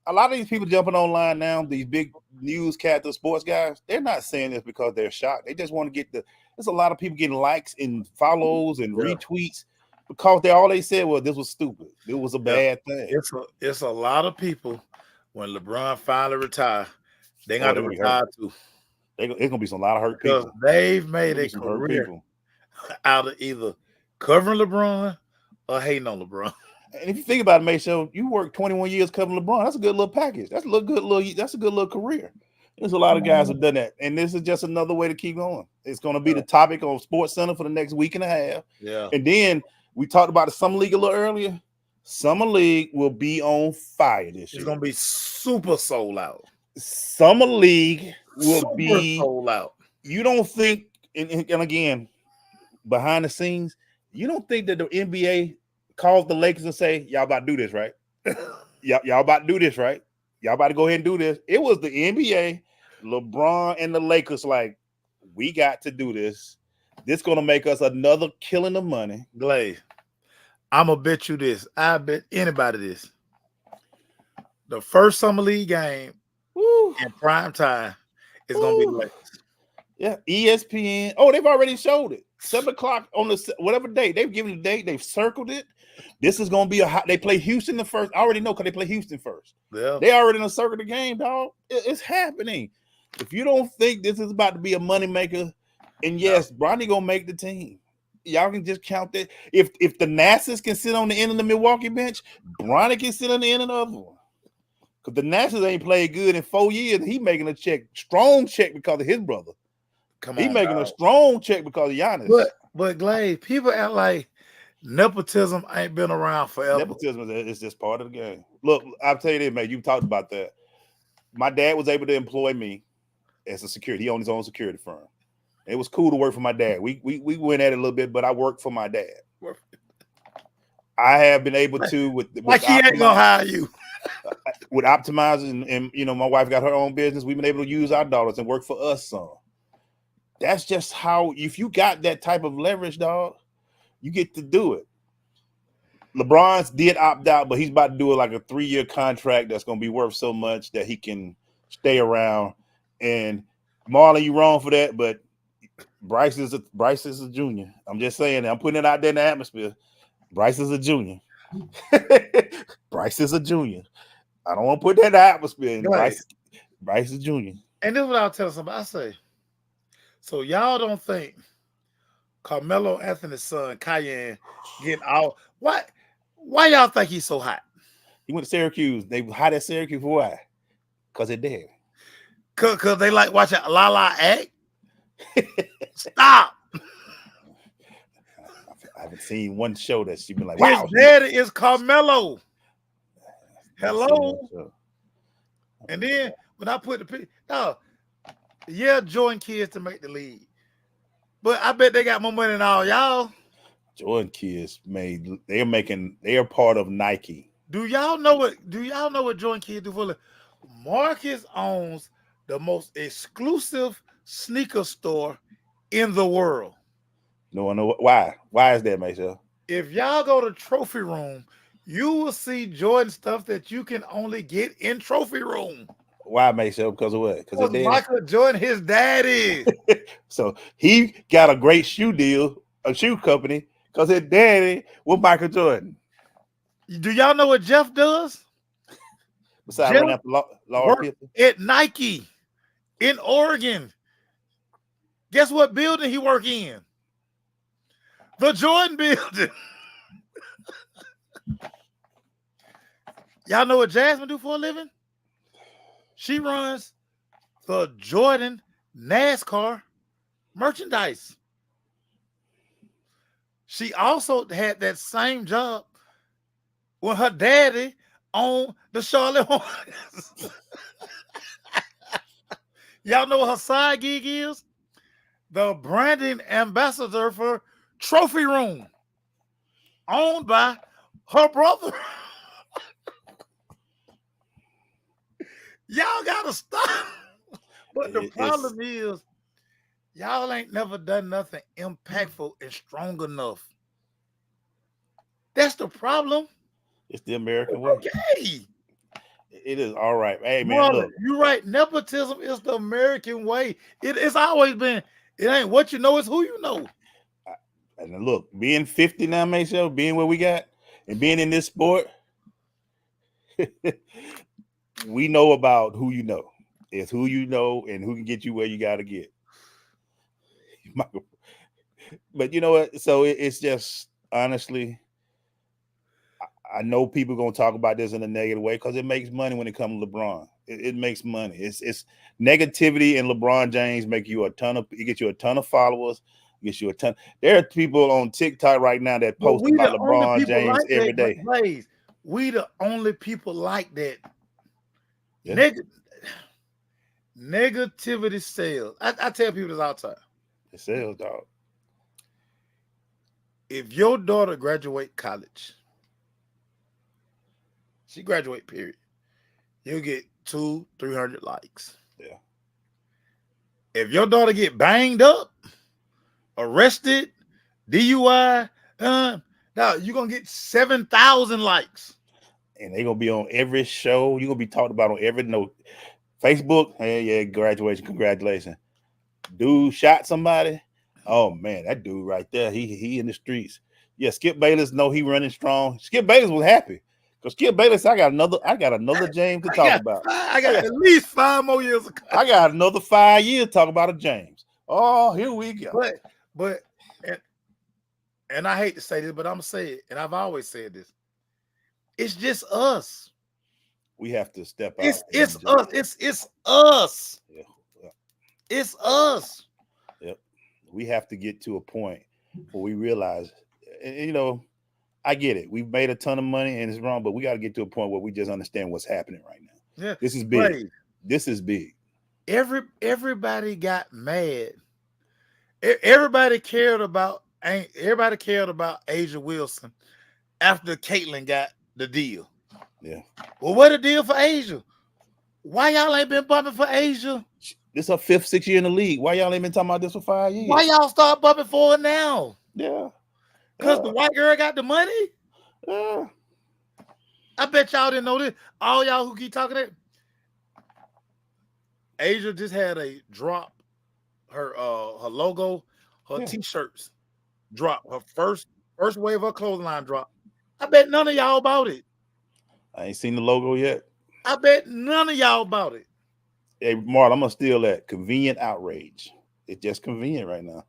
A lot of these people jumping online now, these big newscasters, sports guys, they're not saying this because they're shocked. They just want to get there's a lot of people getting likes and follows and retweets because all they said was this was stupid. It was a bad thing. It's a lot of people when LeBron finally retire, they got to retire too. It's gonna be a lot of hurt people. They've made a career out of either covering LeBron or hating on LeBron. And if you think about it, Mason, you worked 21 years covering LeBron. That's a good little package. That's a good little career. There's a lot of guys who've done that. And this is just another way to keep going. It's going to be the topic on Sports Center for the next week and a half. Yeah. And then we talked about the Summer League a little earlier. Summer League will be on fire this year. It's going to be super sold out. Summer League will be sold out. You don't think, and again, behind the scenes, you don't think that the NBA calls the Lakers and say, y'all about to do this, right? y'all about to do this, right? Y'all about to go ahead and do this. It was the NBA, LeBron, and the Lakers like, we got to do this. This going to make us another killing of money. Glaze, I'm going to bet you this. I bet anybody this. The first Summer League game in prime time is going to be the Lakers. Yeah, ESPN. Oh, they've already showed it. 7 o'clock on the whatever date. They've given the date. They've circled it. This is going to be they play Houston the first. I already know because they play Houston first. Yeah. They already in the circle the game, dog. It's happening. If you don't think this is about to be a moneymaker, and yes, Bronny going to make the team. Y'all can just count that. If the Nassers can sit on the end of the Milwaukee bench, Bronny can sit on the end of the other one. Because the Nassers ain't played good in 4 years. He making a strong check because of his brother. He making a strong check because of Giannis. But Glaze, people act like nepotism ain't been around forever. Nepotism is just part of the game. Look, I'll tell you this, man. You talked about that. My dad was able to employ me as a security. He owned his own security firm. It was cool to work for my dad. We went at it a little bit, but I worked for my dad. I have been able to with he ain't gonna hire you. With optimizing, and you know, my wife got her own business. We've been able to use our dollars and work for us some. That's just how, if you got that type of leverage, dog, you get to do it. LeBron's did opt out, but he's about to do it like a 3-year contract that's going to be worth so much that he can stay around. And Marlon, you wrong for that, but Bryce is a junior. I'm just saying, I'm putting it out there in the atmosphere. Bryce is a junior. Bryce is a junior. I don't want to put that in the atmosphere. Right. Bryce is a junior. And this is what I'll tell somebody. I say, so y'all don't think Carmelo Anthony's son, Cayenne, getting out. Why y'all think he's so hot? He went to Syracuse. They were hot at Syracuse for why? Because they're dead. Because they like watching Lala act? Stop. I haven't seen one show that she's been like, wow. His daddy is Carmelo. Hello. And then when I put the picture, Jordan kids to make the league. But I bet they got more money than all y'all. Jordan kids they are part of Nike. Do y'all know what Jordan kids do for a Marcus owns the most exclusive sneaker store in the world. No one know why. Why is that, Mason? If y'all go to Trophy Room, you will see Jordan stuff that you can only get in Trophy Room. Why, Mason? Because of what? Because Michael Jordan, his daddy. So he got a great shoe company, because his daddy was Michael Jordan. Do y'all know what Jeff does? Besides running after Laura Pippen? At Nike in Oregon. Guess what building he work in? The Jordan building. Y'all know what Jasmine do for a living? She runs the Jordan NASCAR merchandise. She also had that same job when her daddy owned the Charlotte Hornets. Y'all know what her side gig is? The branding ambassador for Trophy Room, owned by her brother. Y'all gotta stop. But the problem is, y'all ain't never done nothing impactful and strong enough. That's the problem. It's the American way. Okay. It is all right. Hey, man, Marlon, look. you're right. Nepotism is the American way. It's always been. It ain't what you know, it's who you know. And look, being 50 now, Maceo, being where we got, and being in this sport, we know about who you know. It's who you know and who can get you where you got to get. But you know what? So it's just, honestly, I know people going to talk about this in a negative way because it makes money when it comes to LeBron. It makes money. It's negativity, and LeBron James make you it gets you a ton of followers. Gets you a ton. There are people on TikTok right now that post about LeBron James like every day. Blaze, we the only people like that. Yeah. Negativity sells. I tell people this all the time. It sells, dog. If your daughter graduate college, she graduate, period, you'll get 200-300 likes. Yeah. If your daughter get banged up, arrested, DUI, now you're gonna get 7,000 likes. And they're gonna be on every show. You're gonna be talked about on every note. Facebook, hey, yeah, graduation, congratulations. Dude shot somebody. Oh man, that dude right there, he in the streets. Yeah, Skip Bayless know he running strong. Skip Bayless was happy. Because Skip Bayless, I got another James to talk about. I got at least 5 more years. I got another 5 years to talk about a James. Oh, here we go. But and I hate to say this, but I'm gonna say it, and I've always said this. It's just us. We have to step out. It's us. It's us. Yeah. It's us. Yep. We have to get to a point where we realize, and, you know, I get it. We've made a ton of money and it's wrong, but we got to get to a point where we just understand what's happening right now. Yeah. This is big. Right. This is big. Everybody got mad. Everybody cared about Asia Wilson after Caitlyn got the deal. Yeah. Well, what a deal for Asia? Why y'all ain't been bumping for Asia? This is her 5th, 6th year in the league. Why y'all ain't been talking about this for 5 years? Why y'all start bumping for it now? Yeah. Because the white girl got the money? Yeah. I bet y'all didn't know this. All y'all who keep talking that. Asia just had a drop. Her logo, her t-shirts drop. Her first wave of her clothing line drop. I bet none of y'all bought it. I ain't seen the logo yet. I bet none of y'all bought it. Hey, Marl, I'm gonna steal that. Convenient outrage. It's just convenient right now.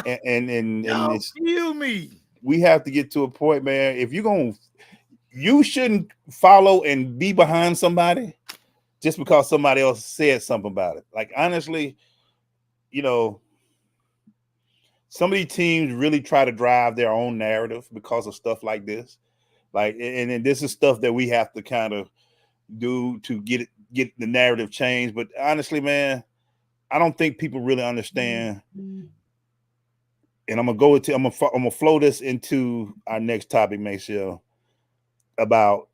and it's, kill me. We have to get to a point, man. If you shouldn't follow and be behind somebody just because somebody else said something about it. Like, honestly, you know, some of these teams really try to drive their own narrative because of stuff like this. Like, and this is stuff that we have to kind of do to get the narrative changed. But honestly, man, I don't think people really understand. And I'm gonna flow this into our next topic, Maceo, about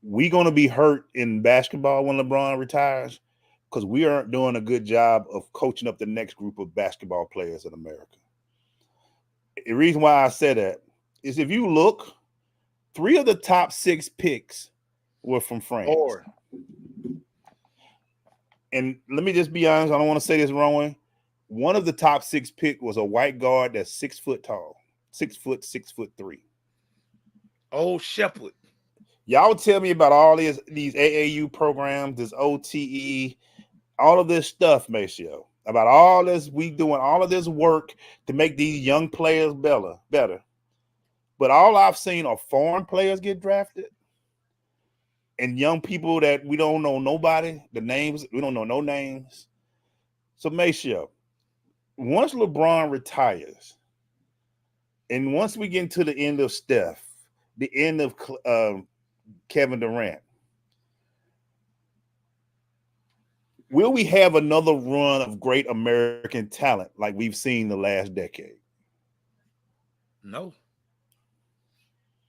we gonna be hurt in basketball when LeBron retires because we aren't doing a good job of coaching up the next group of basketball players in America. The reason why I said that is if you look, 3 of the top 6 picks were from France. And let me just be honest, I don't want to say this the wrong way. One of the top 6 pick was a white guard that's 6 foot tall, 6 foot, 6'3". Old Shepherd. Y'all tell me about all these AAU programs, this OTE, all of this stuff, Maceo. about all this. We doing all of this work to make these young players better. But all I've seen are foreign players get drafted and young people that we don't know nobody, the names, we don't know no names. So make sure once LeBron retires and once we get into the end of Steph, the end of Kevin Durant, will we have another run of great American talent like we've seen the last decade? No.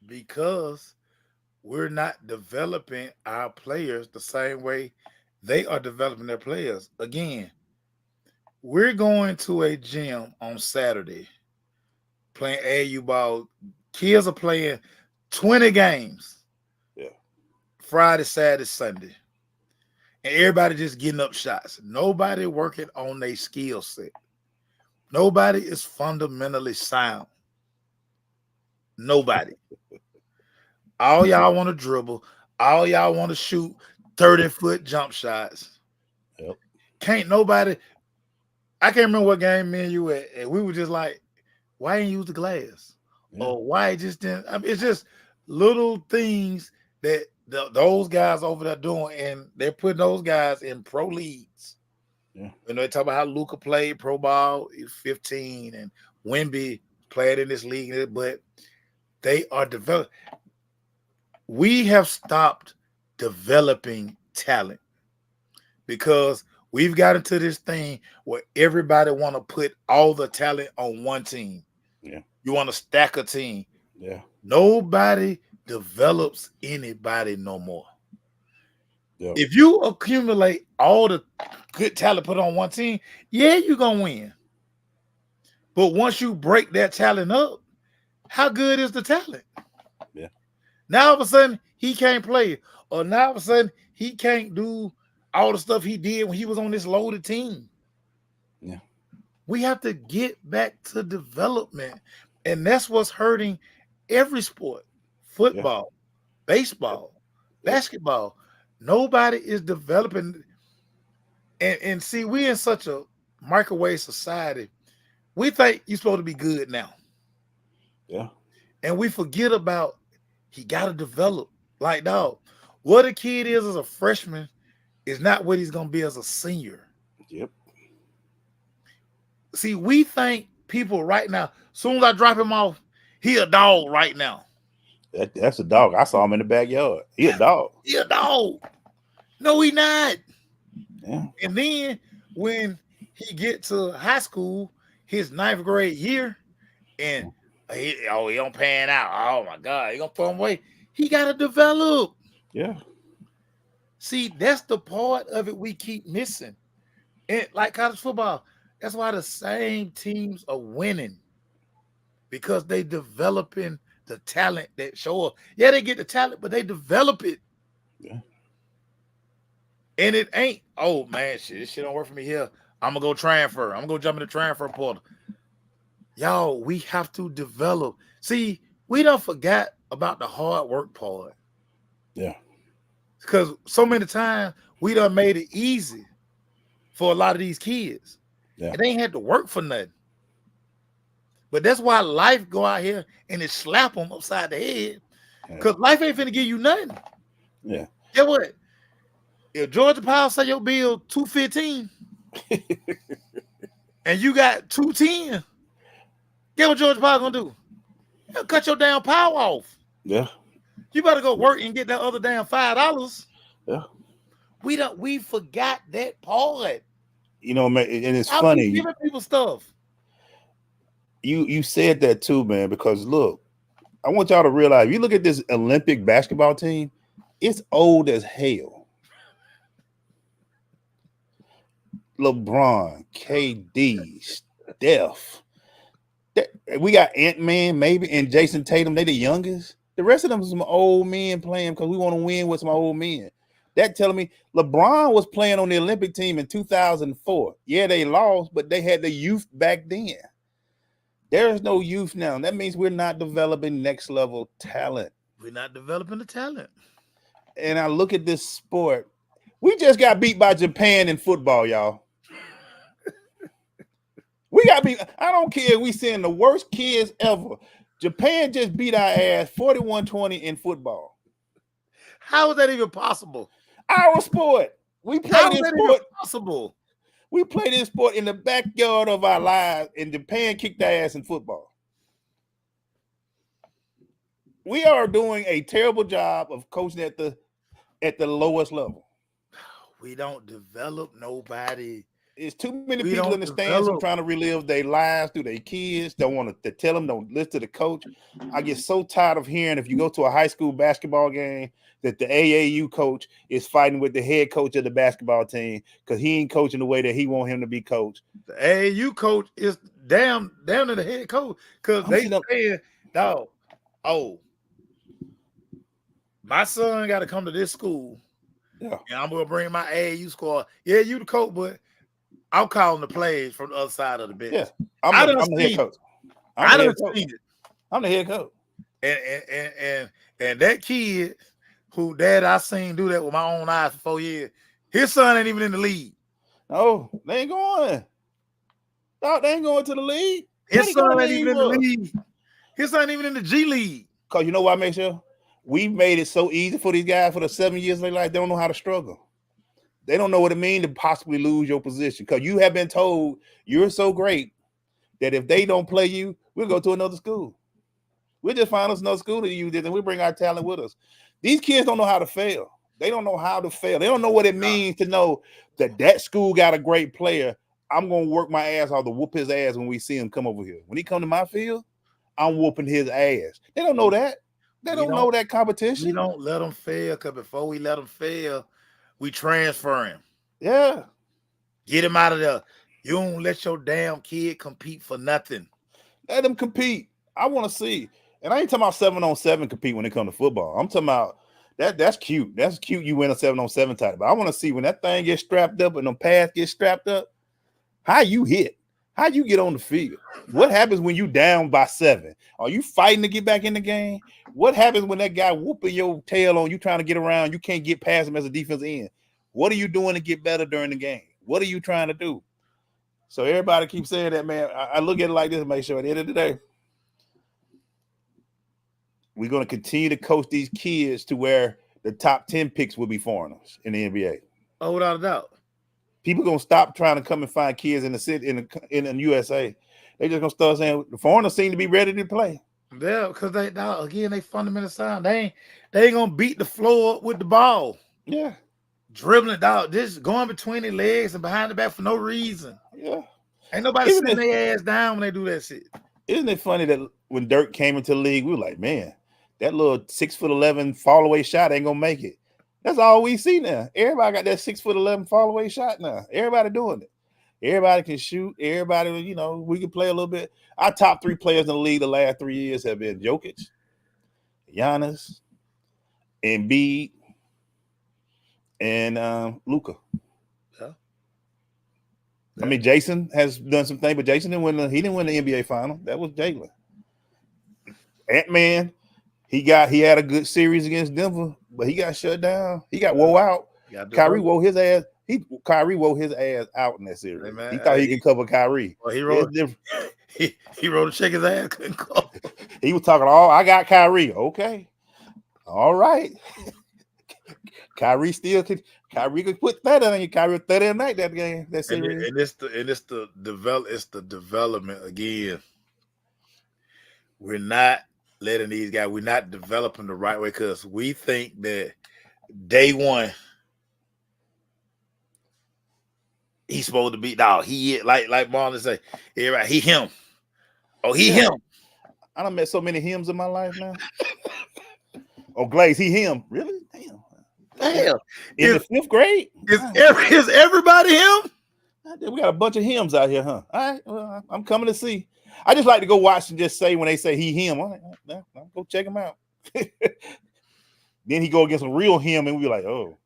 Because we're not developing our players the same way they are developing their players. Again, we're going to a gym on Saturday playing AAU ball. Kids are playing 20 games. Yeah. Friday, Saturday, Sunday. And everybody just getting up shots. Nobody working on their skill set. Nobody is fundamentally sound. Nobody. All y'all want to dribble. All y'all want to shoot 30-foot jump shots. Yep. Can't nobody. I can't remember what game me and you at. And we were just like, why didn't you use the glass? Yeah. Or why it just didn't. I mean, it's just little things that those guys over there doing. And they're putting those guys in pro leagues. Yeah. You know, they talk about how Luka played pro ball at 15 and Wemby played in this league. But they are developing. We have stopped developing talent because we've got into this thing where everybody want to put all the talent on one team. Yeah. You want to stack a team. Yeah. Nobody develops anybody no more. Yeah. If you accumulate all the good talent put on one team, yeah, you're going to win. But once you break that talent up, how good is the talent? Yeah. Now all of a sudden he can't play, or now all of a sudden he can't do all the stuff he did when he was on this loaded team. Yeah. We have to get back to development, and that's what's hurting every sport: football, baseball, basketball. Nobody is developing. And see, we're in such a microwave society. We think you're supposed to be good now. Yeah. And we forget about he got to develop. Like, dog, what a kid is as a freshman is not what he's going to be as a senior. Yep. See, we think people right now, as soon as I drop him off, he a dog right now. That's a dog. I saw him in the backyard. He a dog. He a dog. No, he not. Yeah. And then when he get to high school, his 9th grade year, and he don't pan out. Oh my God, he gonna throw him away. He gotta develop. Yeah. See, that's the part of it we keep missing. And like college football, that's why the same teams are winning. Because they developing the talent that show up. Yeah, they get the talent, but they develop it. Yeah. And it ain't, oh man, this shit don't work for me here. I'm gonna go transfer. I'm gonna go jump in the transfer portal. Y'all, we have to develop. See, we don't forget about the hard work part. Yeah. Because so many times we done made it easy for a lot of these kids. Yeah. And they ain't had to work for nothing. But that's why life go out here and it slap them upside the head. Because life ain't finna give you nothing. Yeah. Get what? If Georgia Power say your bill $215 and you got $210, get what Georgia Power gonna do? They'll cut your damn power off. Yeah. You better go work and get that other damn $5. Yeah. We forgot that part. You know, man, and it's How funny. we giving people stuff. You said that too, man, because look, I want y'all to realize, you look at this Olympic basketball team, it's old as hell. LeBron, KD, Steph. We got Ant-Man, maybe, and Jason Tatum. They the youngest. The rest of them are some old men playing because we want to win with some old men. That telling me LeBron was playing on the Olympic team in 2004. Yeah, they lost, but they had the youth back then. There is no youth now. That means we're not developing next level talent. We're not developing the talent. And I look at this sport. We just got beat by Japan in football, y'all. We gotta be. I don't care if we send the worst kids ever. Japan just beat our ass 41-20 in football. How is that even possible? Our sport. We play How is this that sport. even possible? We play this sport in the backyard of our lives, and Japan kicked our ass in football. We are doing a terrible job of coaching at the lowest level. We don't develop nobody. It's too many We people don't in the stands who develop. trying to relive their lives through their kids. Don't want to tell them, don't listen to the coach. I get so tired of hearing if you go to a high school basketball game that the AAU coach is fighting with the head coach of the basketball team because he ain't coaching the way that he want him to be coached. The AAU coach is down to the head coach because they saying, dog, oh, my son got to come to this school. Yeah. And I'm gonna bring my AAU squad. Yeah, you the coach, but I'm calling the plays from the other side of the bench. Yeah, I'm the head coach. I done seen it. I'm the head coach. And that kid who dad I seen do that with my own eyes for 4 years, his son ain't even in the league. No, they ain't going. No, they ain't going to the league. His son ain't even in the league. His son ain't even in the G League. Because you know why, make sure? We made it so easy for these guys for the 7 years of their life. They don't know how to struggle. They don't know what it means to possibly lose your position because you have been told you're so great that if they don't play you, we'll go to another school. We'll just find us another school to use this and we bring our talent with us. These kids don't know how to fail. They don't know how to fail. They don't know what it means to know that school got a great player. I'm going to work my ass off to whoop his ass when we see him come over here. When he come to my field, I'm whooping his ass. They don't know that. They don't know that competition. We don't let them fail because before we let them fail, we transfer him. Yeah. Get him out of there. You don't let your damn kid compete for nothing. Let them compete. I want to see. And I ain't talking about 7-on-7 compete when it comes to football. I'm talking about that's cute. That's cute. You win a 7-on-7 title. But I want to see when that thing gets strapped up and the pads get strapped up, how you hit. How you get on the field? What happens when you down by 7? Are you fighting to get back in the game? What happens when that guy whooping your tail on you trying to get around? You can't get past him as a defensive end. What are you doing to get better during the game? What are you trying to do? So everybody keeps saying that, man. I look at it like this and make sure at the end of the day, we're going to continue to coach these kids to where the top 10 picks will be foreigners in the NBA. Oh, without a doubt. People gonna stop trying to come and find kids in the city in the USA. They just gonna start saying the foreigners seem to be ready to play. Yeah, because they fundamental sound. They ain't gonna beat the floor up with the ball. Yeah, dribbling it out, just going between their legs and behind the back for no reason. Yeah, ain't nobody sitting their ass down when they do that shit. Isn't it funny that when Dirk came into the league, we were like, man, that little 6'11" fall away shot ain't gonna make it. That's all we see now. Everybody got that 6'11" fall away shot now. Everybody doing it. Everybody can shoot. Everybody, we can play a little bit. Our top 3 players in the league the last 3 years have been Jokic, Giannis, Embiid, and Luka. Yeah. I mean, Jason has done some things, but Jason didn't win the NBA final. That was Jalen. Ant-Man, he had a good series against Denver, but he got shut down. He got wore out. Kyrie wore his ass. Kyrie wore his ass out in that series. Hey, man, he thought he could cover Kyrie. Well, he wrote a check his ass couldn't cover. He was talking I got Kyrie. Okay. All right. Kyrie could put that on you. Kyrie 30 a night that game. That series. And it's the development again. We're not letting these guys, we're not developing the right way because we think that day one he's supposed to be he like Marlon say, everybody, he him. Oh, he him. I done met so many hymns in my life now. Glaze, he him. Really? Damn. In the 5th grade? Is everybody him? We got a bunch of hymns out here, huh? All right, well, I'm coming to see. I just like to go watch and just say when they say he him, I'll go check him out. Then he go against a real him, and we like, oh,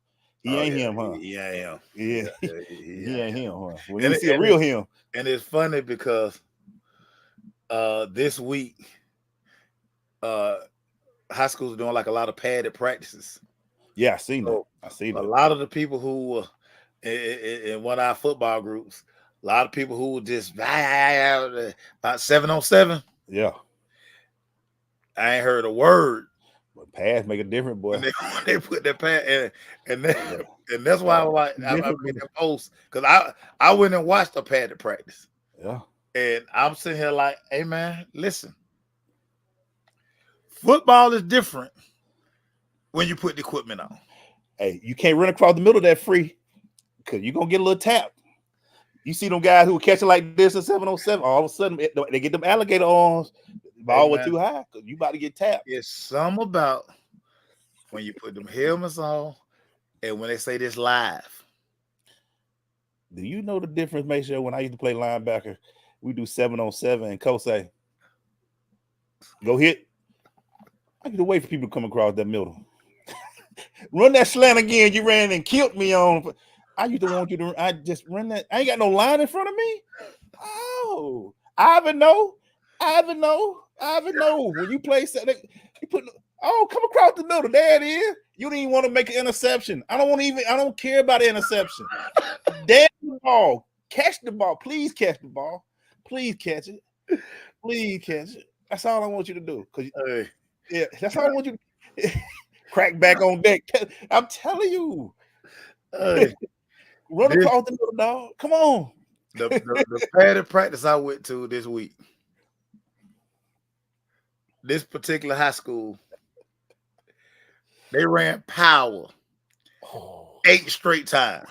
he ain't him, huh? He ain't him. Yeah, he ain't him, huh? When you see a real him. And it's funny because this week, high schools are doing like a lot of padded practices. Yeah, I seen that. A lot of the people who were in one of our football groups A lot of people who were just about 7-on-7. Yeah. I ain't heard a word. But pass make a difference, boy. When they put that pad and that's why I made that post, because I went and watched a padded practice. Yeah. And I'm sitting here like, hey man, listen. Football is different when you put the equipment on. Hey, you can't run across the middle of that free because you're gonna get a little tap. You see them guys who catch it like this at 7-on-7, all of a sudden they get them alligator arms. Ball was too high because you about to get tapped. It's something about when you put them helmets on and when they say this live. Do you know the difference, make sure when I used to play linebacker, we do 7-on-7 and coach say, go hit. I get to wait for people to come across that middle. Run that slant again. You ran and killed me on. I used to want you to. I just run that. I ain't got no line in front of me. Oh, Ivan know. When you play, you put. Oh, come across the middle. There it is. You didn't even want to make an interception. I don't care about the interception. Damn the ball. Catch the ball. Please catch the ball. Please catch it. Please catch it. That's all I want you to do. Yeah, that's all I want you to crack back on deck. I'm telling you. Run across the middle, dog. Come on. The padded practice I went to this week. This particular high school, they ran power 8 straight times.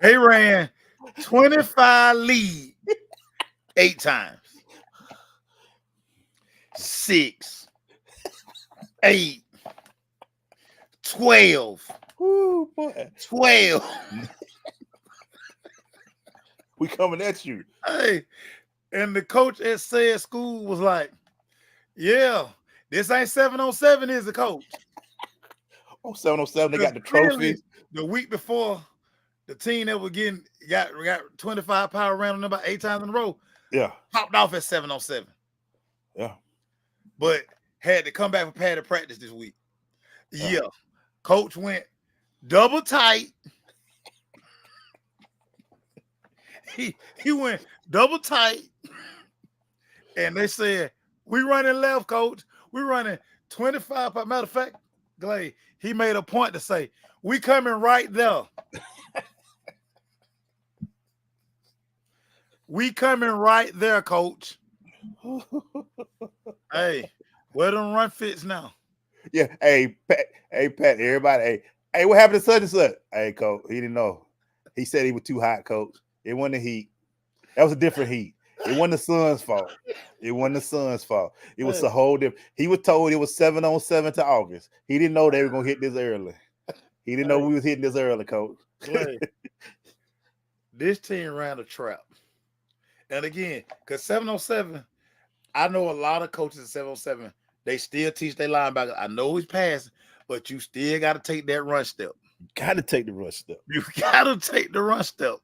They ran 25 lead 8 times. 6, 8, 12. Ooh, boy. 12. We coming at you. Hey, and the coach at said school was like, yeah, this ain't 7-on-7, is the coach? Oh, 7-on-7, they got the trophies. The week before, the team that was got 25 power ran on them about 8 times in a row. Yeah. Popped off at 7-on-7. Yeah. But had to come back for padded practice this week. Yeah. Coach went double tight. He went double tight. And they said, we running left, coach. We running 25. Matter of fact, Glade, he made a point to say, we coming right there. We coming right there, coach. Hey, where them run fits now? Yeah. Hey, Pat, everybody. Hey, what happened to such and such? Hey, coach, he didn't know. He said he was too hot, coach. It wasn't the heat. That was a different heat. It wasn't the sun's fault. It was a whole different. He was told it was 7-on-7 to August. He didn't know they were gonna hit this early. He didn't know we was hitting this early, coach. This team ran a trap. And again, because 7-on-7, I know a lot of coaches at 7-on-7, they still teach their linebacker. I know he's passing, but you still got to take that run step. You got to take the run step. You got to take the run step.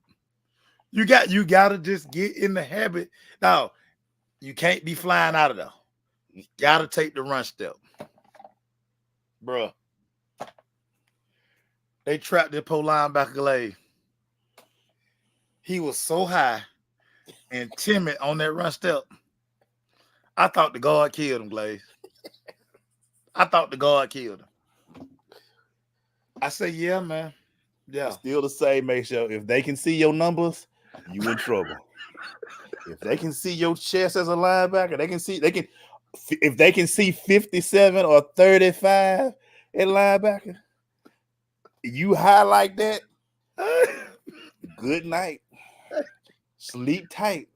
You got to just get in the habit. Now, you can't be flying out of there. You got to take the run step. Bruh. They trapped the poor linebacker Glade. He was so high and timid on that run step. I thought the guard killed him, Glade. I thought the guard killed him. I said, yeah, man. Yeah. Still the same, make sure if they can see your numbers, you in trouble. If they can see your chest as a linebacker, if they can see 57 or 35 at linebacker, you high like that, good night. Sleep tight.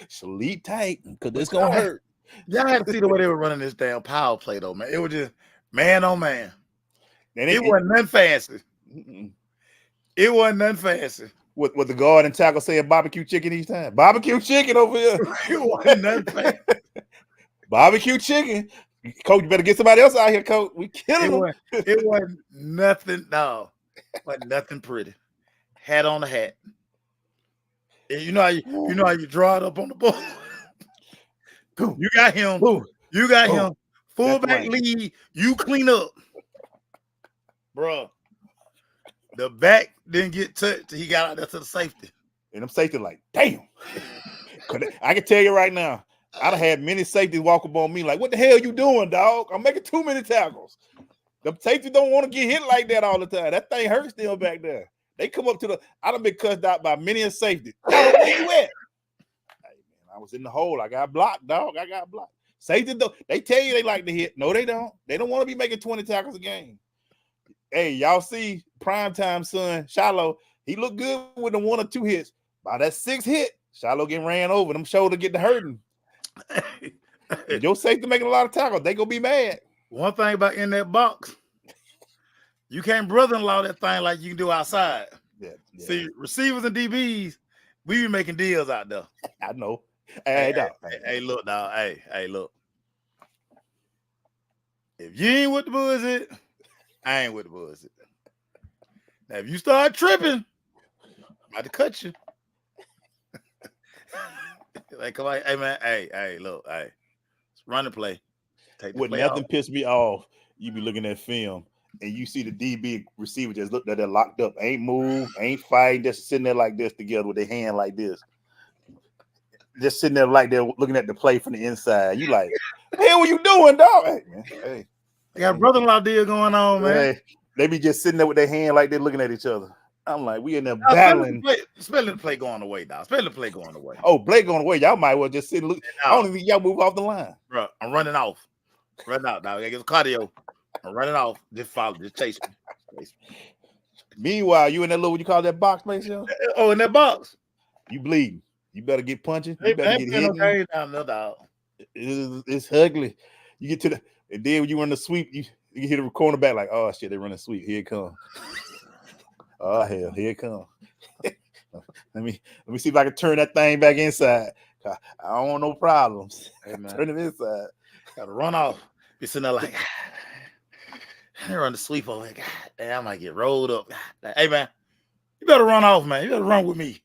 Sleep tight, because it's gonna hurt. Y'all had to see the way they were running this damn power play, though, man. It was just man on man. And it wasn't nothing fancy. It wasn't nothing fancy. What the guard and tackle saying barbecue chicken each time? Barbecue chicken over here. It wasn't nothing fancy. Barbecue chicken. Coach, you better get somebody else out here, coach. We killing them. It wasn't nothing, no. It wasn't nothing pretty. Hat on the hat. And you know how you draw it up on the ball. You got him. You got him. Fullback lead. You clean up. Bro. The back didn't get touched. He got out there to the safety. And them safety like, damn. I can tell you right now, I'd have had many safeties walk up on me like, what the hell you doing, dog? I'm making too many tackles. The safety don't want to get hit like that all the time. That thing hurts still back there. They come up to the, I done been cussed out by many a safety. Where you at? Hey, man, I was in the hole. I got blocked, dog. I got blocked. Safety, though, they tell you they like to hit. No, they don't. They don't want to be making 20 tackles a game. Hey, y'all see primetime son, Shiloh, he looked good with the 1 or 2 hits. By that 6th hit, Shiloh getting ran over. Them shoulder get to hurting. If your safety making a lot of tackles, they gonna be mad. One thing about in that box, you can't brother-in-law that thing like you can do outside. Yeah. See, receivers and DBs, we be making deals out there. I know. Hey, dog. Hey, look, dog. Hey, look. If you ain't with the bullshit, I ain't with the bullshit. Now, if you start tripping, I'm about to cut you. Like, come on, hey, man. Hey, look, hey. Run the play. Take the When play nothing off. pissed me off, you be looking at film and you see the DB receiver just look that they're locked up, ain't moved, ain't fighting, just sitting there like this together with their hand like this. Just sitting there like they're looking at the play from the inside. You like, what the hell were you doing, dog? Hey, man. Hey. They got a brother-in-law deal going on, man. Hey, they be just sitting there with their hand like they're looking at each other. I'm like, we in there battling. Spelling the play going away, dog. Spelling the play going away. Oh, Blake going away. Y'all might well just sit and look. I don't even think y'all move off the line. Bro, I'm running off. Running out, dog. I get cardio. I'm running off. Just follow. Just chase me. Meanwhile, you in that little, what you call that box place, yo? Oh, in that box. You bleeding. You better get punching. They You better get hitting. okay down there, dog. It's ugly. You get to the, and then when you run the sweep, you hit the cornerback like, oh shit, they running sweep. Here it comes. Oh hell, here it comes. let me see if I can turn that thing back inside. I don't want no problems. Hey, man. Turn it inside. Gotta run off. Be sitting there like, I run the sweep over. God damn, I might get rolled up. Hey man, you better run off, man. You better run with me.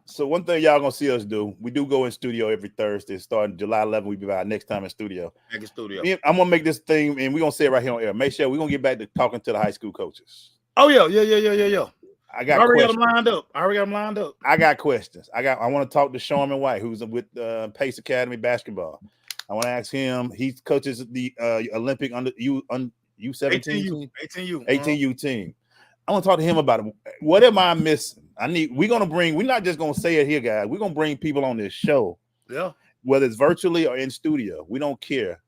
So one thing y'all gonna see us do, we do go in studio every Thursday. Starting July 11th, we be our next time in studio. Back in studio. I'm gonna make this thing, and we're gonna say it right here on air. Make sure we're gonna get back to talking to the high school coaches. Oh yeah. I got already questions. got them lined up. I already got them lined up. I got questions. I want to talk to Sherman White, who's with Pace Academy basketball. I want to ask him. He coaches the Olympic under U17 18U team. I want to talk to him about it. What am I missing? We're not just gonna say it here, guys. We're gonna bring people on this show. Yeah. Whether it's virtually or in studio. We don't care.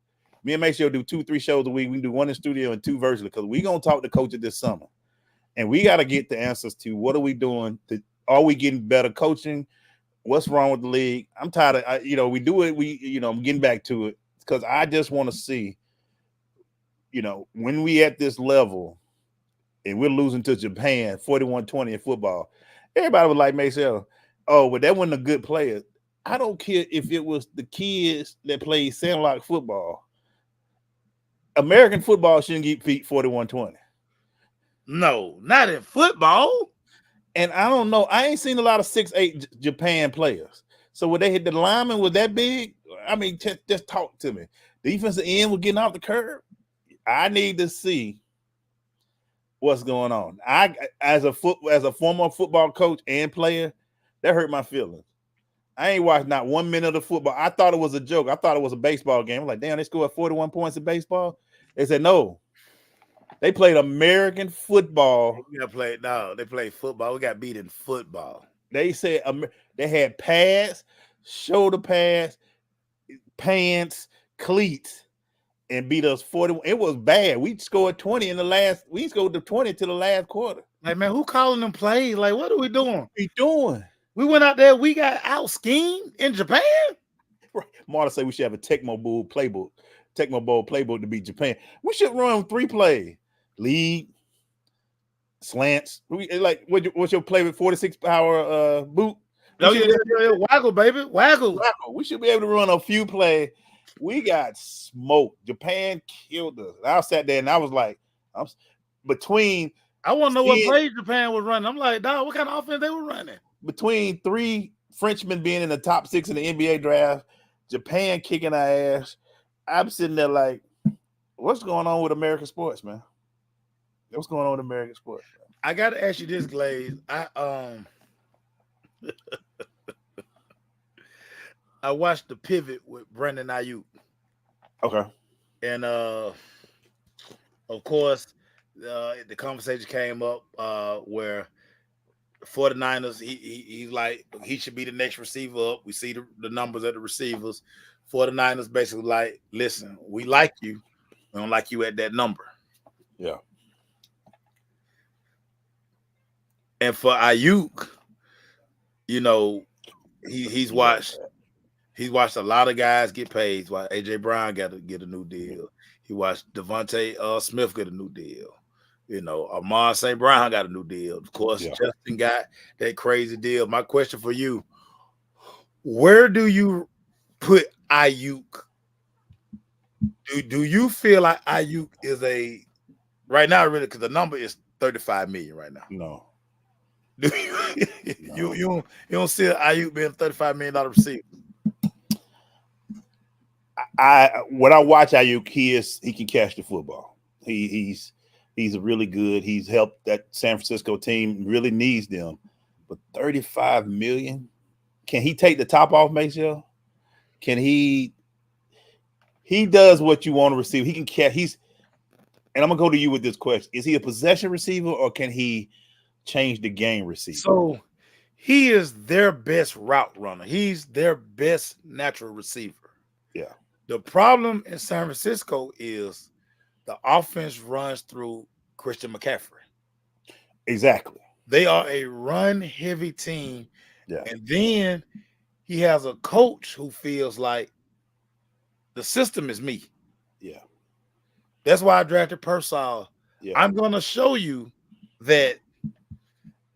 Me and Maceo do 2-3 shows a week. We can do 1 in studio and 2 virtually because we're gonna talk to coaches this summer. And we got to get the answers to what are we doing? Are we getting better coaching? What's wrong with the league? I'm tired of, we do it. I'm getting back to it because I just want to see, when we at this level and we're losing to Japan 41-20 in football, everybody was like, Maceo, oh, but that wasn't a good player. I don't care if it was the kids that played sandlot football. American football shouldn't get beat 41-20. No, not in football. And I don't know. I ain't seen a lot of 6'8" Japan players. So when they hit the lineman was that big, I mean, just talk to me. Defensive end was getting off the curb. I need to see what's going on. I, as a former football coach and player, that hurt my feelings. I ain't watched not 1 minute of the football. I thought it was a joke. I thought it was a baseball game. I'm like, damn, they scored 41 points in baseball. They said no. They played American football. They played football. We got beat in football. They said they had pads, shoulder pads, pants, cleats, and beat us 41. It was bad. We scored 20 in the last. We scored the 20 to the last quarter. Like, man, who calling them plays? Like, what are we doing? What we doing? We went out there. We got out schemed in Japan. Right. Marta said we should have a Tecmo Bowl playbook to beat Japan. We should run 3 plays. Lead, slants. What's your play with 46 power boot? Waggle, baby. Waggle. We should be able to run a few plays. We got smoked. Japan killed us. I sat there and I was like, I want to know what plays Japan was running. I'm like, dog, what kind of offense they were running? Between 3 Frenchmen being in the top 6 in the NBA draft, Japan kicking our ass. I'm sitting there like, what's going on with American sports, man? What's going on with American sports? I got to ask you this, Glaze. I watched the pivot with Brandon Ayuk, Okay. and of course, the conversation came up where 49ers, he's like, he should be the next receiver up. We see the numbers of the receivers. 49ers basically like, listen, we like you. We don't like you at that number. Yeah. And for Ayuk, you know, he's watched a lot of guys get paid. He's watched AJ Brown got to get a new deal. He watched Devontae Smith get a new deal. You know, Amon St. Brown got a new deal. Of course, Yeah. Justin got that crazy deal. My question for you, where do you put Ayuk? Do you feel like Ayuk is a right now, really, because the number is 35 million right now? No. Do you, you don't see Ayuk being a $35 million receiver? When I watch Ayuk, he can catch the football. He's really good. He's helped that San Francisco team, really needs them. But 35 million, can he take the top off, Maceo? Can he does what you want to receive. He can catch. And I'm gonna go to you with this question: is he a possession receiver or can he change the game receiver? So he is their best route runner. He's their best natural receiver. Yeah. The problem in San Francisco is the offense runs through Christian McCaffrey. Exactly. They are a run-heavy team. Yeah. And then he has a coach who feels like the system is me. Yeah. That's why I drafted Purcell. Yeah. I'm going to show you that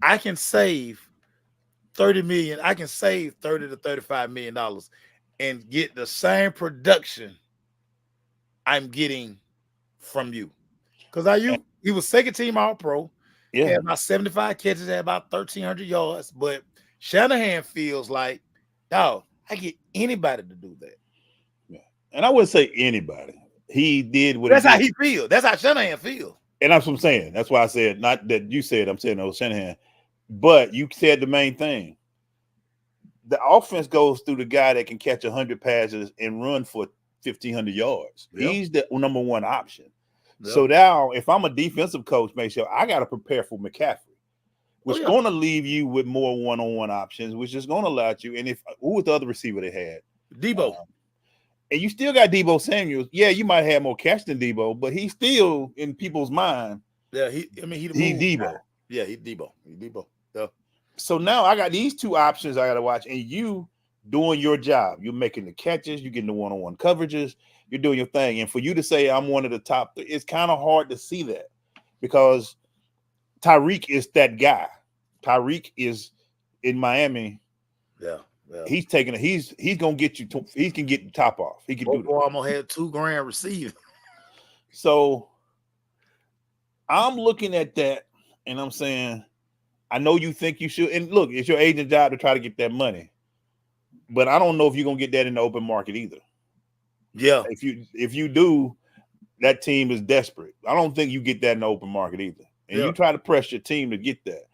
I can save $30 million. I can save $30 to $35 million and get the same production I'm getting from you. Because he was second team All-Pro. Yeah. Had about 75 catches, had about 1,300 yards. But Shanahan feels like, dog, I get anybody to do that. Yeah. And I wouldn't say anybody. He did what That's he did. how he feels. That's how Shanahan feels. And that's what I'm saying. That's why I said, not that you said, I'm saying Shanahan. But you said the main thing. The offense goes through the guy that can catch 100 passes and run for 1,500 yards. Yep. He's the number one option. Yep. So now, if I'm a defensive coach, make sure I got to prepare for McCaffrey, which is going to leave you with more one-on-one options, which is going to allow you. And who was the other receiver they had? Debo. And you still got Debo Samuel. Yeah, you might have more catch than Debo, but he's still in people's mind. Yeah, he's Debo. Yeah, he's Debo. He's Debo. Yeah. So now I got these two options I got to watch, and you doing your job. You're making the catches. You're getting the one-on-one coverages. You're doing your thing. And for you to say I'm one of the top, it's kind of hard to see that because Tyreek is that guy. Tyreek is in Miami. Yeah. He's taking it. He's gonna get you. He can get the top off. He can do that. I'm gonna have $2,000 receiving. So I'm looking at that, and I'm saying, I know you think you should. And look, it's your agent's job to try to get that money, but I don't know if you're gonna get that in the open market either. Yeah. If you do, that team is desperate. I don't think you get that in the open market either. And you try to press your team to get that.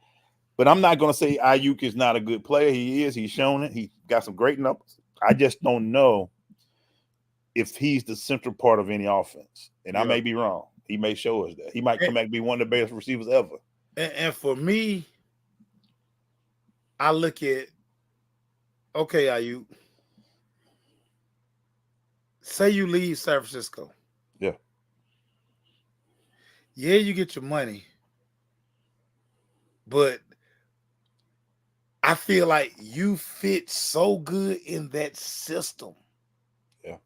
But I'm not going to say Ayuk is not a good player. He is. He's shown it. He got some great numbers. I just don't know if he's the central part of any offense. And I may be wrong. He may show us that. He might come back and be one of the best receivers ever. And for me, I look at, okay, Ayuk, say you leave San Francisco. Yeah. Yeah, you get your money. But I feel like you fit so good in that system. Yeah.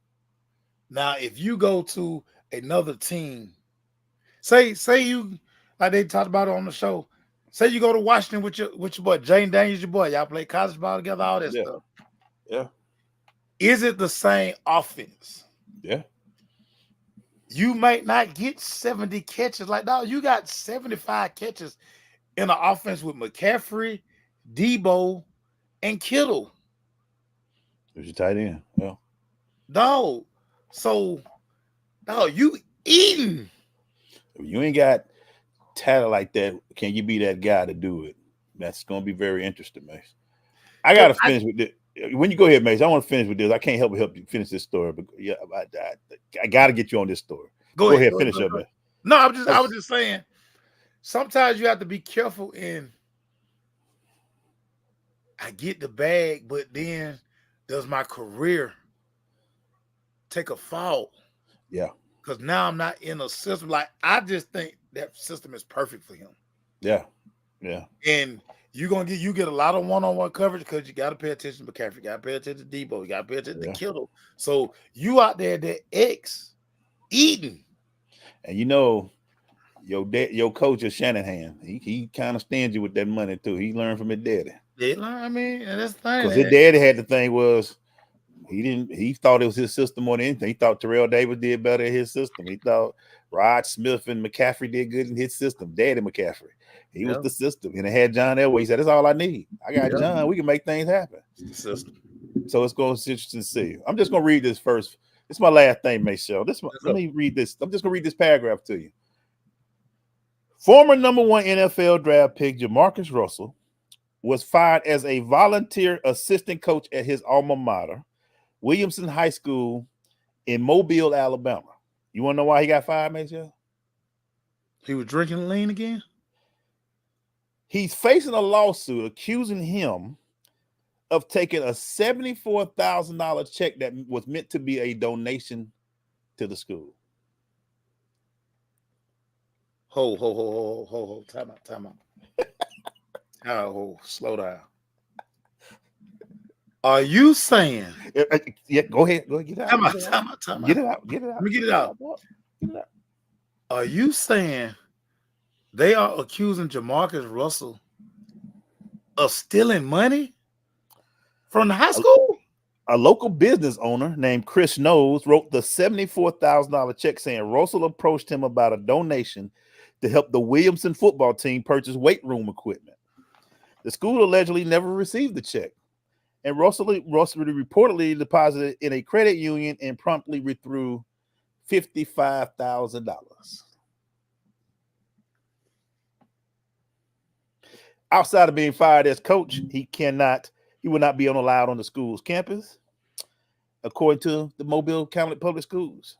Now, if you go to another team, say you, like they talked about it on the show, say you go to Washington with your boy, Jane Daniels, your boy, y'all play college ball together, all that stuff. Yeah. Is it the same offense? Yeah. You might not get 70 catches. Like, no, you got 75 catches in an offense with McCaffrey, Debo, and Kittle. Who's your tight end? Yeah. No. So, no, you eating. You ain't got talent like that, can you be that guy to do it? That's going to be very interesting, Mace. I got to finish with this. When you go ahead, Mace, I want to finish with this. I can't help you finish this story, but yeah, I got to get you on this story. Go ahead, finish up, man. No, I was just saying. Sometimes you have to be careful in. I get the bag, but then does my career take a fall? Yeah. Because now I'm not in a system. Like, I just think that system is perfect for him. Yeah. Yeah. And you get a lot of one-on-one coverage because you got to pay attention to McCaffrey. You got to pay attention to Debo. You got to pay attention to Kittle. So you out there that X eating. And you know, your coach is Shanahan. He kind of stingy with that money too. He learned from his daddy. I mean, and that's the thing. Because his daddy had the thing was he thought it was his system more than anything. He thought Terrell Davis did better in his system. He thought Rod Smith and McCaffrey did good in his system. Daddy McCaffrey. He was the system. And it had John Elway. He said, that's all I need. I got John. We can make things happen. The system. So it's going to be interesting to see. I'm just going to read this first. This is my last thing, Michelle. Let me read this. I'm just going to read this paragraph to you. Former number 1 NFL draft pick Jamarcus Russell was fired as a volunteer assistant coach at his alma mater, Williamson High School in Mobile, Alabama. You want to know why he got fired, Michelle? He was drinking lean again? He's facing a lawsuit accusing him of taking a $74,000 check that was meant to be a donation to the school. Ho. Time out. Slow down. Are you saying? Yeah, go ahead. Get it out. Time out. Get it out. Let me get it out. Are you saying they are accusing Jamarcus Russell of stealing money from the high school? A local business owner named Chris Knowles wrote the $74,000 check saying Russell approached him about a donation to help the Williamson football team purchase weight room equipment. The school allegedly never received the check, and Russell reportedly deposited in a credit union and promptly withdrew $55,000. Outside of being fired as coach, he will not be allowed on the school's campus, according to the Mobile County Public Schools.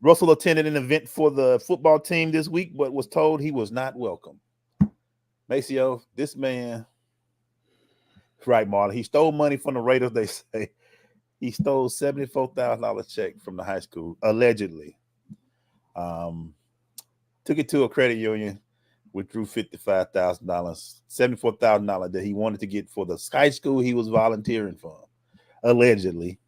Russell attended an event for the football team this week, but was told he was not welcome. Maceo, this man, right, Marlon, he stole money from the Raiders, they say. He stole $74,000 check from the high school, allegedly. Took it to a credit union, withdrew $55,000, $74,000 that he wanted to get for the high school he was volunteering for, allegedly.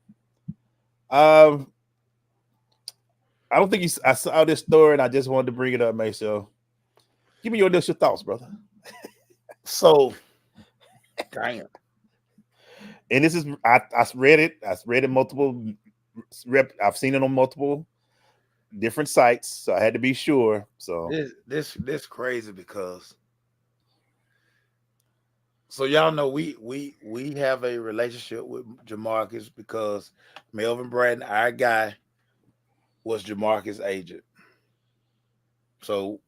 I don't think I saw this story, and I just wanted to bring it up, Maceo. Give me your initial thoughts, brother. So, damn. And this is I read it. I read it multiple. I've seen it on multiple different sites, so I had to be sure. So this crazy because. So y'all know we have a relationship with Jamarcus because Melvin Bratton, our guy, was Jamarcus' agent. So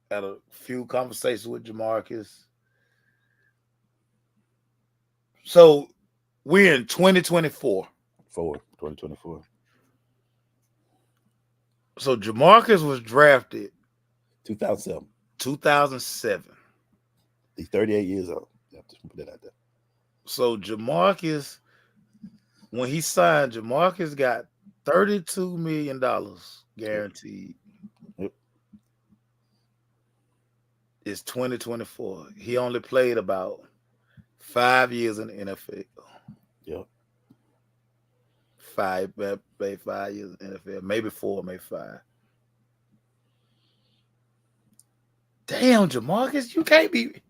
had a few conversations with Jamarcus. So we're in 2024. 2024. So Jamarcus was drafted 2007. 2007. He's 38 years old. Just put that out there. So Jamarcus, when he signed, Jamarcus got $32 million guaranteed. Yep. It's 2024. He only played about 5 years in the NFL. Yep. 5 years in the NFL, maybe 4, maybe 5. Damn, Jamarcus, you can't be.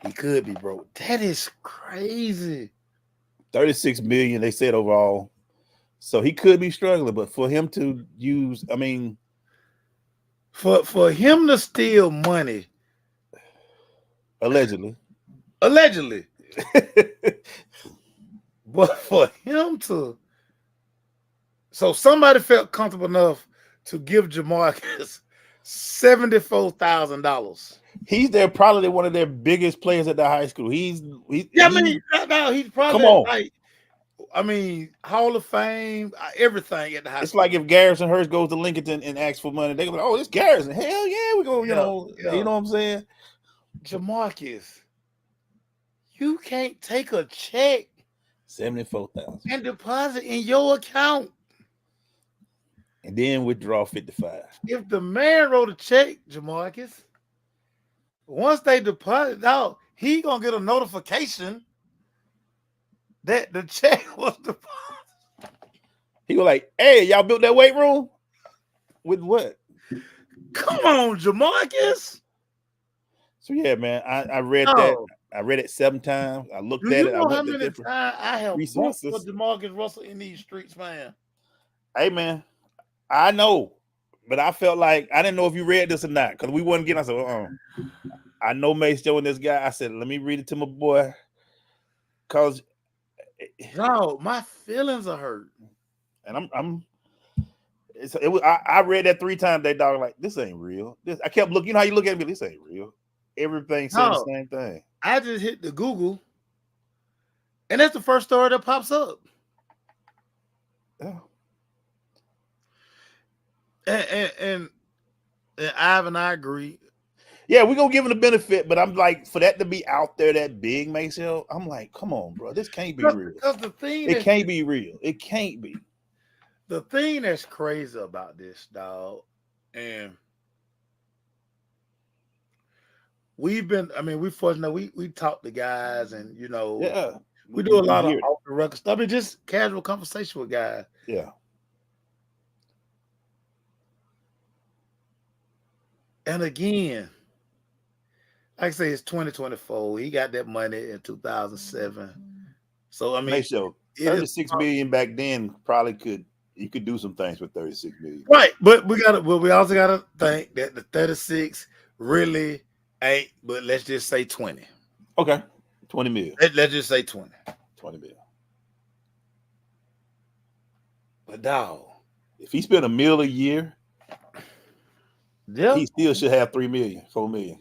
He could be broke. That is crazy. $36 million, they said overall. So he could be struggling, but for him to use, I mean, for him to steal money, allegedly, but for him to, so somebody felt comfortable enough to give Jamarcus $74,000. He's probably one of their biggest players at the high school. He's Yeah, I mean, no, he's probably come on. like, I mean, Hall of Fame, everything at the high It's school. like if Garrison Hurst goes to Lincoln and asks for money, they go, "Oh, it's Garrison. Hell yeah, we go." You know what I'm saying? Jamarcus, you can't take a check 74,000 and deposit in your account and then withdraw 55. If the man wrote a check, Jamarcus, once they deposit out, he gonna get a notification that the check was deposited. He was like, "Hey, y'all built that weight room with what?" Come on, Jamarcus. So yeah, man, I read that. I read it 7 times. I looked at it. I went to different I have resources. for Jamarcus Russell in these streets, man. Hey, man, I know, but I felt like I didn't know if you read this or not because we wasn't getting. I said, I know Mace Joe and this guy. I said, let me read it to my boy, cause no, my feelings are hurt, and I read that 3 times. They dog like this ain't real. I kept looking. You know how you look at me? This ain't real. Everything said the same thing. I just hit the Google, and that's the first story that pops up. Yeah. And Ivan, I agree. Yeah, we're gonna give him the benefit, but I'm like, for that to be out there that big, Maceo, I'm like, come on, bro, this can't be real. Because the thing it can't be real. It can't be. The thing that's crazy about this, dog, and we fortunate we talk to guys, and yeah, we do a lot of off the record stuff. I mean, just casual conversation with guys. Yeah. And again, like I say, it's 2024. He got that money in 2007. So I mean, so 36 million back then you could do some things with 36 million. Right, but we also gotta think that the 36 really ain't, but let's just say 20. Okay. 20 million. Let's just say 20. 20 million. But dog, if he spent $1 million a year, yeah, he still should have 3 million, 4 million.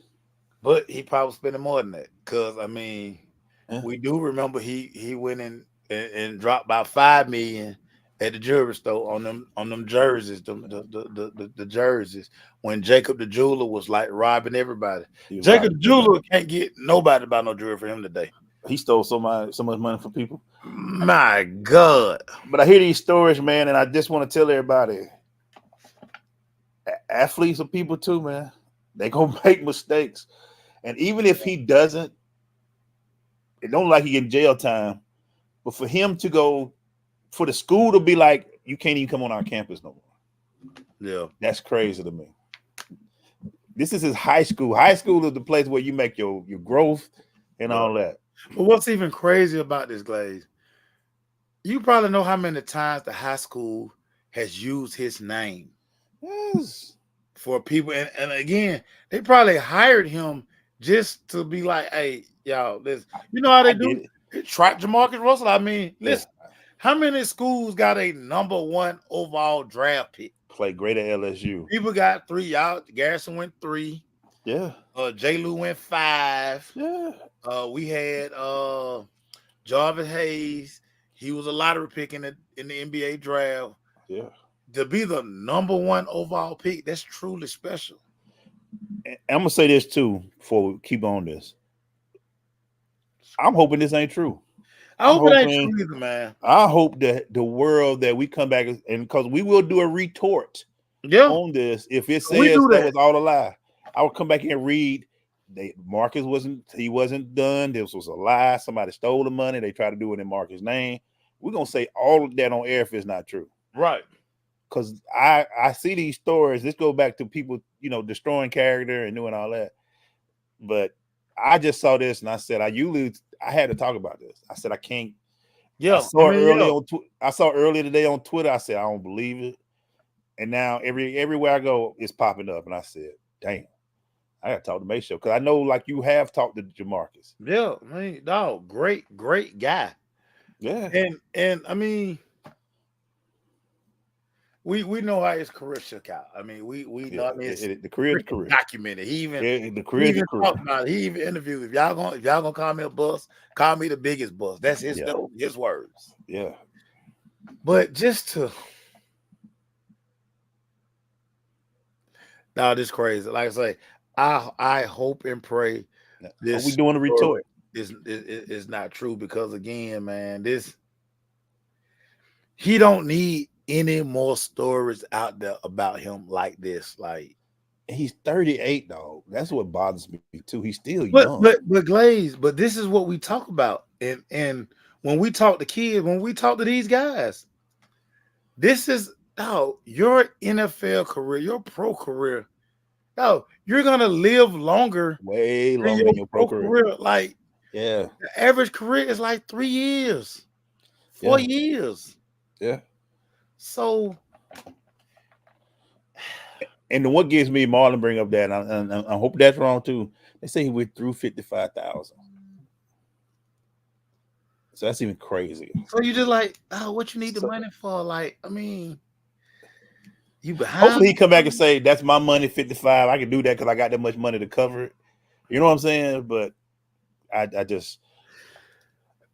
But he probably spending more than that. Cause I mean, we do remember he went in and dropped about 5 million at the jewelry store on them jerseys, the jerseys, when Jacob the jeweler was like robbing everybody. Jacob the jeweler can't get nobody to buy no jewelry for him today. He stole so much money from people. My God. But I hear these stories, man, and I just want to tell everybody, athletes are people too, man. They gonna make mistakes. And even if he doesn't, it don't like he get jail time. But for him to go, for the school to be like, you can't even come on our campus no more. Yeah. That's crazy to me. This is his high school. High school is the place where you make your growth and all that. But what's even crazy about this, Glaze, you probably know how many times the high school has used his name. Yes. For people. And again, they probably hired him just to be like, hey, y'all, listen. You know how they do? They trap Jamarcus Russell. I mean, listen, how many schools got a number 1 overall draft pick? Play great at LSU. People got 3. Y'all, Garrison went 3. Yeah. J. Lou went 5. Yeah. We had Jarvis Hayes. He was a lottery pick in the NBA draft. Yeah. To be the number 1 overall pick, that's truly special. And I'm gonna say this too before we keep on this. I'm hoping this ain't true. I hope it ain't true either, man. I hope that the world that we come back and because we will do a retort on this if it says that was all a lie. I will come back here and read. Marcus wasn't done. This was a lie. Somebody stole the money. They tried to do it in Marcus' name. We're gonna say all of that on air if it's not true. Right. Because I see these stories. This goes back to people, destroying character and doing all that. But I just saw this and I said, I had to talk about this. I said, I can't. Yeah. I saw earlier today on Twitter. I said, I don't believe it. And now everywhere I go, it's popping up. And I said, damn, I got to talk to Mace Show. Because I know like you have talked to Jamarcus. Yeah. I mean, dog, great guy. Yeah. And I mean, we know how his career shook out. I mean, we know. I mean, it's the career is freaking career. documented. He even The career is career. talked about it. He even interviewed. If y'all gonna call me a bust, call me the biggest bust. That's his his words. Yeah. But just to now, this crazy. Like I say, I hope and pray this. Are we doing a retort? Is not true because again, man, he don't need any more stories out there about him like this. Like he's 38, dog. That's what bothers me too. He's still young. But Glaze, but this is what we talk about. And when we talk to kids, when we talk to these guys, this is your NFL career, your pro career. You're gonna live longer, way longer than your pro career. Like, yeah, the average career is like 3 years, 4 years. Yeah. So, and what gives me, Marlon bring up that, and I hope that's wrong too. They say he went through 55,000. So that's even crazy. So you just like, what you need the money for? Like, I mean, you behind. Hopefully he come back and say, that's my money, 55. I can do that because I got that much money to cover it. You know what I'm saying? But I just,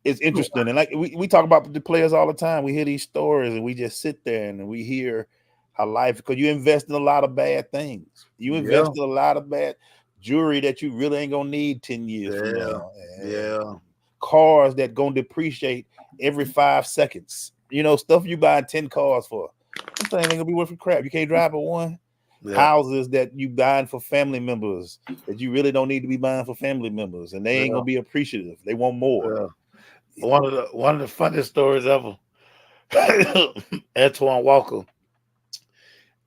it's interesting. And like we talk about the players all the time. We hear these stories and we just sit there and we hear how life, because you invest in a lot of bad things. You invest in a lot of bad jewelry that you really ain't going to need 10 years from now. And cars that going to depreciate every 5 seconds. You know, stuff you buy 10 cars for. This thing ain't going to be worth a crap. You can't drive but one. Houses that you buying for family members that you really don't need to be buying for family members, and they ain't gonna be appreciative. They want more. One of the funniest stories ever. Antoine Walker.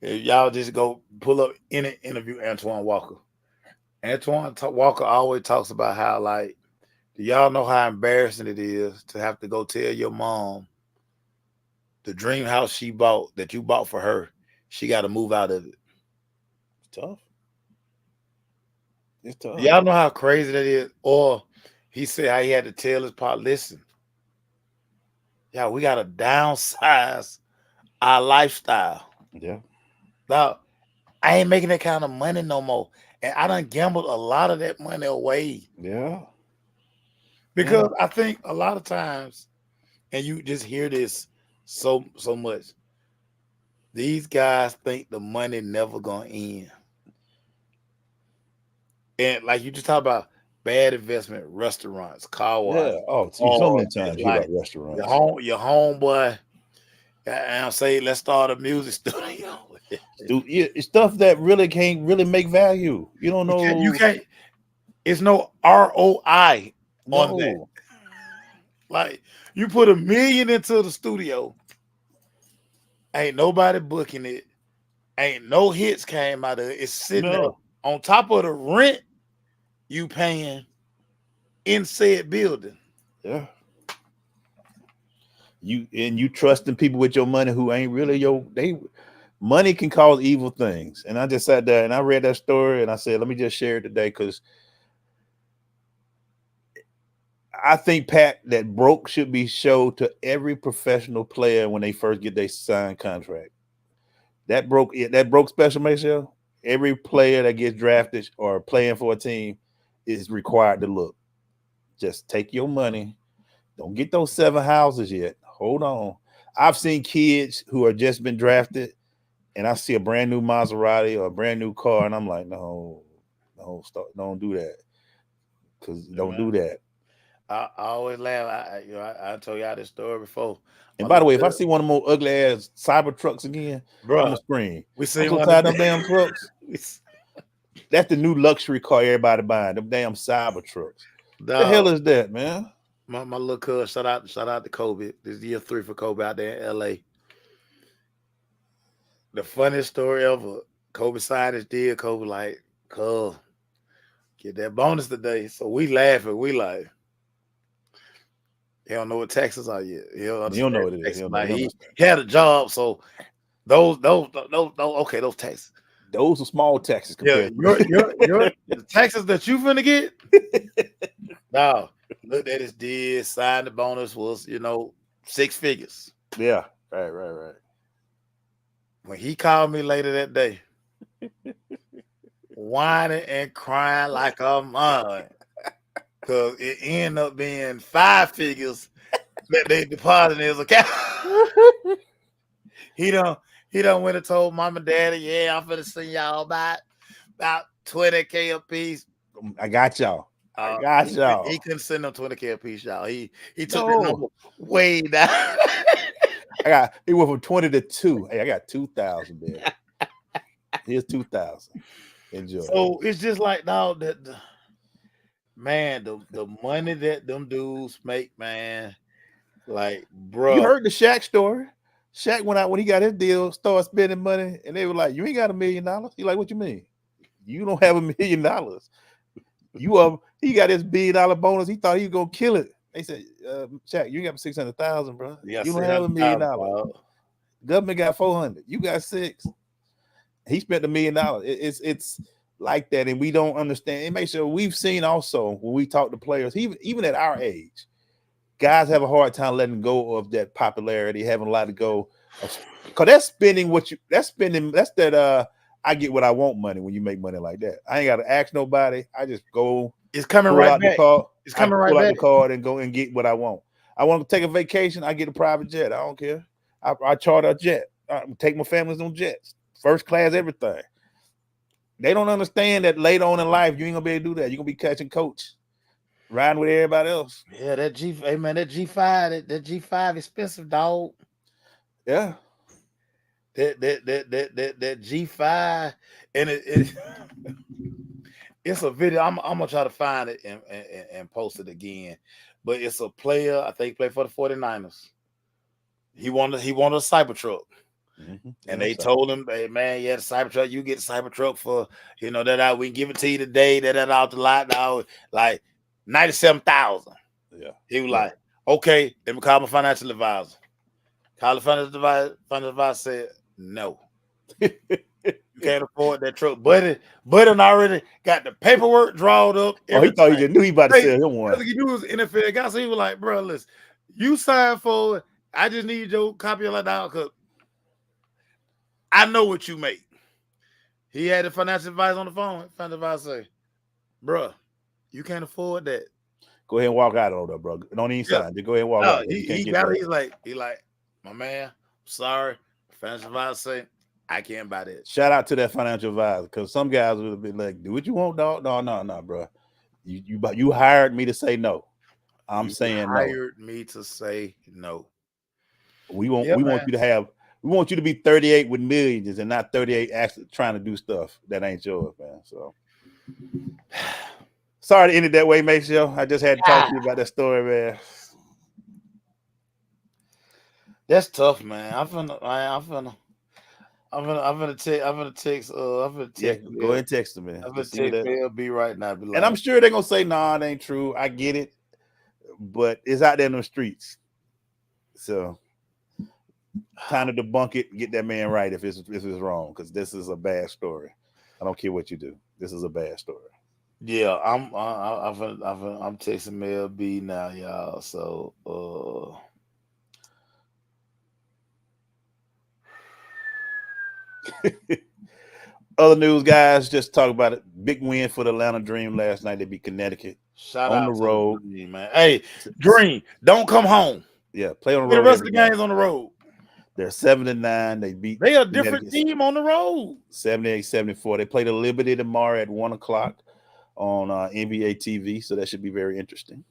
If y'all just go pull up any interview Antoine Walker. Antoine Walker always talks about how, like, do y'all know how embarrassing it is to have to go tell your mom the dream house she bought that you bought for her, she got to move out of it. Tough. It's tough. Y'all know how crazy that is? Or he said how he had to tell his partner, listen, we got to downsize our lifestyle. Yeah. Now, I ain't making that kind of money no more. And I done gambled a lot of that money away. Yeah. Because I think a lot of times, and you just hear this so much, these guys think the money never gonna end. And like you just talk about bad investment, restaurants, car wash. Yeah. Oh, so many times you like restaurants. Your homeboy, and I'm saying, let's start a music studio. Dude, stuff that really can't really make value. You don't know. You can't. It's no ROI on that. Like, you put $1 million into the studio, ain't nobody booking it. Ain't no hits came out of it. It's sitting there on top of the rent you paying in said building. Yeah. You trusting people with your money who ain't really money can cause evil things. And I just sat there and I read that story and I said, let me just share it today, because I think, Pat, that broke should be showed to every professional player when they first get their signed contract. That broke special Michelle. Every player that gets drafted or playing for a team is required to look. Just take your money. Don't get those 7 houses yet. Hold on. I've seen kids who are just been drafted, and I see a brand new Maserati or a brand new car, and I'm like, no, don't do that. Because don't do that. I always laugh. I told y'all this story before. And by the way, if I see one of them ugly ass cyber trucks again, bro, I'm gonna scream. We see one of them damn trucks. That's the new luxury car everybody buying. Them damn cyber trucks. The hell is that, man? My little cuz, shout out to Kobe. This is year 3 for Kobe out there in LA. The funniest story ever. Kobe signed his deal. Kobe like, cuz, get that bonus today. So we laughing. We like, he don't know what taxes are yet. He don't know what it is. He had a job, so those taxes. Those are small taxes compared to the taxes that you finna get. Now, looked at his deal, signed the bonus, was 6 figures. Yeah, right. when he called me later that day, whining and crying like a mud, because it ended up being 5 figures that they deposited in his account. He done went and told mom and daddy, yeah, I'm finna send y'all about $20K a piece. I got y'all. I got y'all. He couldn't send them $20K a piece, y'all. He took the number way down. He went from 20 to 2. Hey, I got 2,000 there. Here's 2,000. Enjoy. So it's just like, dog, the money that them dudes make, man. Like, bro. You heard the Shaq story. Shaq went out when he got his deal, started spending money, and they were like, "You ain't got $1 million." He like, "What you mean? You don't have $1 million. He got his $1 billion bonus. He thought he was gonna kill it." They said, "Shaq, you got 600,000, bro. You don't have $1 million. Government got 400. You got 6. He spent $1 million. It's like that, and we don't understand. It makes sure we've seen also when we talk to players, even at our age, guys have a hard time letting go of that popularity, having a lot to go, because that's spending I get what I want money when you make money like that. I ain't got to ask nobody. I just go. It's coming right back. It's coming right back. The card and go and get what I want. I want to take a vacation. I get a private jet. I don't care. I charter a jet. I take my families on jets, first class, everything. They don't understand that later on in life you ain't gonna be able to do that. You're gonna be catching coach, riding with everybody else. Yeah, that G5, that G5 expensive, dog. Yeah. That G5, and it's a video. I'm gonna try to find it and post it again. But it's a player, I think he played for the 49ers. He wanted a Cybertruck. Mm-hmm. And they told him, "Hey man, yeah, the Cybertruck, you get the Cybertruck for that we can give it to you today, that out the lot now, like 97,000." Yeah. He was like, "Okay, let me call my financial advisor." Call the financial advisor said, "No, you can't afford that truck." Buddy already got the paperwork drawn up. Oh, he thought he just knew he about to sell him one. He knew he was an NFL guy, so he was like, "Bro, listen, you signed for it. I just need your copy of that now because I know what you make." He had the financial advisor on the phone. Financial advisor say, "Bro, you can't afford that. Go ahead and walk out of there, bro. Don't even sign. Just go ahead and walk out. He got it. He's like, my man, I'm sorry. Financial advisor say, I can't buy that." Shout out to that financial advisor, because some guys would be like, "Do what you want, dog." No, bro. You hired me to say no. I'm saying no. Hired me to say no. We want you to be 38 with millions and not 38 actually trying to do stuff that ain't yours, man. So sorry to end it that way, Maceo. I just had to talk to you about that story, man. That's tough, man. I'm gonna text. Go ahead and text him, man. I'm gonna text LB right now. And I'm sure they're gonna say, "Nah, it ain't true." I get it, but it's out there in the streets. So time to debunk it and get that man right if it's wrong, because this is a bad story. I don't care what you do. This is a bad story. Yeah, I'm texting LB now, y'all. So other news, guys, just talk about it. Big win for the Atlanta Dream last night. They beat Connecticut. Shout out on the road, man. Hey, Dream, don't come home. Yeah, play on the road. The rest of the game's on the road. They're 7-9. They are a different team on the road. 78-74. They play the Liberty tomorrow at 1:00 on NBA TV, so that should be very interesting.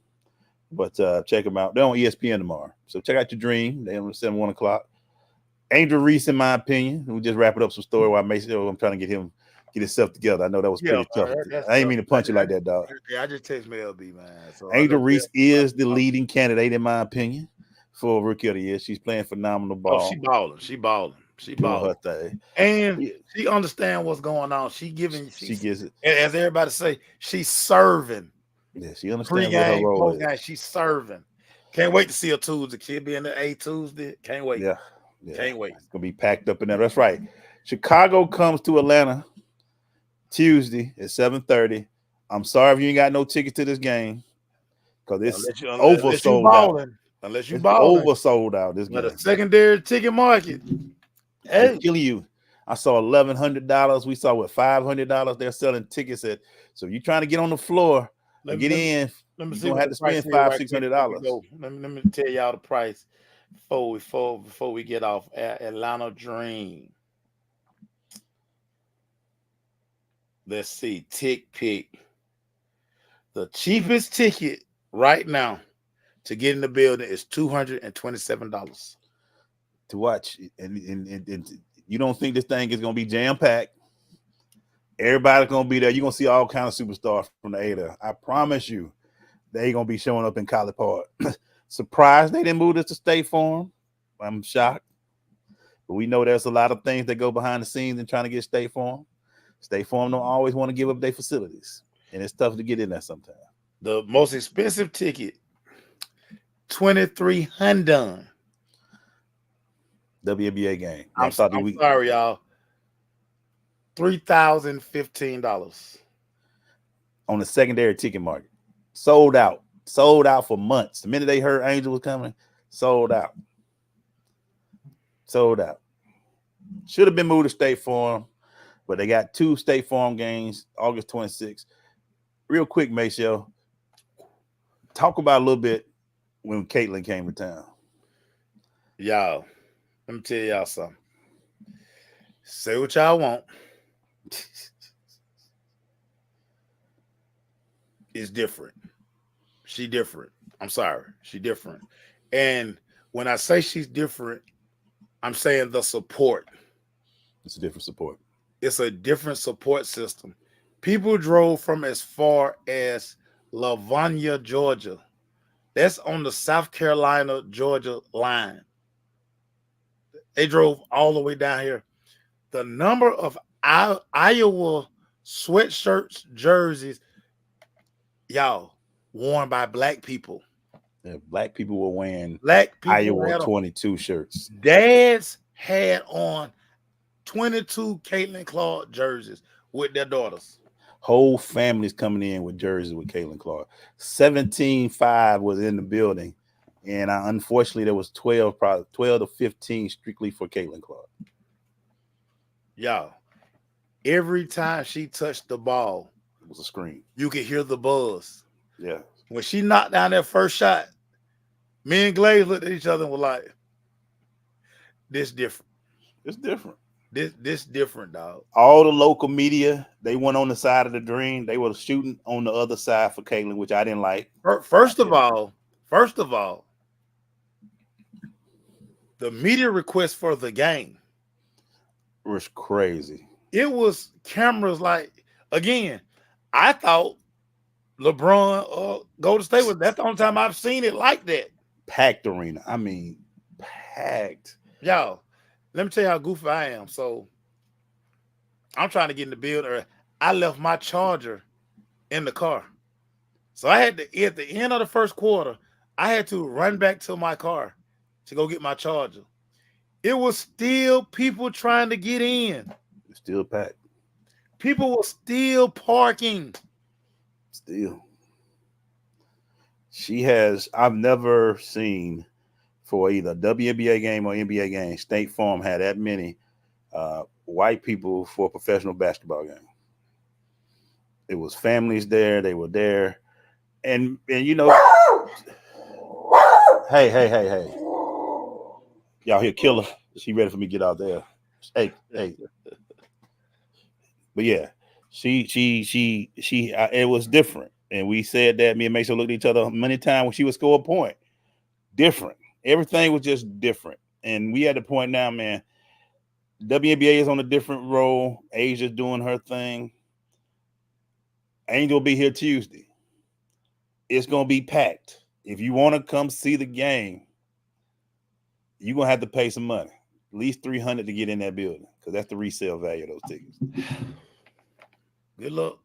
But check them out. They're on ESPN tomorrow, so check out your Dream. They're on 1:00. Angel Reese, in my opinion, we just wrapping up some story while I'm trying to get himself together. I know that was pretty tough. I ain't mean to punch you like that, dog. Yeah, I just text me LB, man. So Angel Reese is the leading candidate, in my opinion, for Rookie of the Year. She's playing phenomenal ball. Oh, she balling. She balling her thing, and she understands what's going on. She gets it. As everybody say, she's serving. Yeah, she understands what her role is. She's serving. Can't wait to see her Tuesday. She'll be in the A Tuesday. Can't wait. Yeah. Can't wait. It's gonna be packed up in there. That's right. Chicago comes to Atlanta Tuesday at 7:30. I'm sorry if you ain't got no tickets to this game, because it's oversold out. Unless you balling. Oversold out. This game. The secondary ticket market. They're Hey, killing you. I saw $1,100. We saw what $500. They're selling tickets at. So you're trying to get on the floor let and me get let me, in. let me You're see gonna what have the to price spend is five, right six quick hundred before we dollars. go. Let me tell y'all the price before we get off. Atlanta Dream. Let's see. Tick pick. The cheapest ticket right now to get in the building is $227. To watch. And you don't think this thing is gonna be jam packed? Everybody's gonna be there. You're gonna see all kinds of superstars from the A. I promise you, they gonna be showing up in College Park. Surprised they didn't move this to State Farm. I'm shocked. But we know there's a lot of things that go behind the scenes in trying to get State Farm. State Farm don't always want to give up their facilities, and it's tough to get in there sometimes. The most expensive ticket, $2,300. WNBA game. I'm sorry, y'all. $3,015. On the secondary ticket market. Sold out. Sold out for months. The minute they heard Angel was coming, sold out. Sold out. Should have been moved to State Farm, but they got 2 State Farm games, August 26th. Real quick, Maceo, talk about a little bit when Caitlin came to town. Y'all, let me tell y'all something. Say what y'all want. It's different. She different. I'm sorry. She different. And when I say she's different, I'm saying the support. It's a different support. It's a different support system. People drove from as far as Lavonia, Georgia. That's on the South Carolina, Georgia line. They drove all the way down here. The number of Iowa sweatshirts, jerseys, y'all, worn by black people. Yeah, black people were wearing Black people Iowa 22 shirts. Dads had on 22 Caitlin Clark jerseys with their daughters. Whole families coming in with jerseys with Caitlin Clark. 17-5 was in the building. And unfortunately, there was 12 to 15 strictly for Caitlin Clark. Y'all, every time she touched the ball, it was a scream. You could hear the buzz. Yeah. When she knocked down that first shot, me and Glaze looked at each other and were like, this different. It's different. This different, dog. All the local media, they went on the side of the Dream. They were shooting on the other side for Caitlin, which I didn't like. First of all, the media request for the game was crazy. It was cameras like, again, I thought LeBron or Golden State was, that's the only time I've seen it like that. Packed arena. I mean, packed. Y'all, let me tell you how goofy I am. So I'm trying to get in the building. I left my charger in the car. So I had to, at the end of the first quarter, I had to run back to my car to go get my charger. It was still people trying to get in. It's still packed. People were still parking. Still. I've never seen for either WNBA game or NBA game, State Farm had that many white people for a professional basketball game. It was families there. They were there. And you know, hey. Y'all hear Killer? She ready for me to get out there. Hey. But yeah, she it was different. And we said that, me and Mason looked at each other many times when she would score a point. Different. Everything was just different. And we at the point now, man, WNBA is on a different role. Asia's doing her thing. Angel will be here Tuesday. It's going to be packed. If you want to come see the game, you're going to have to pay some money. At least $300 to get in that building, because that's the resale value of those tickets. Good luck.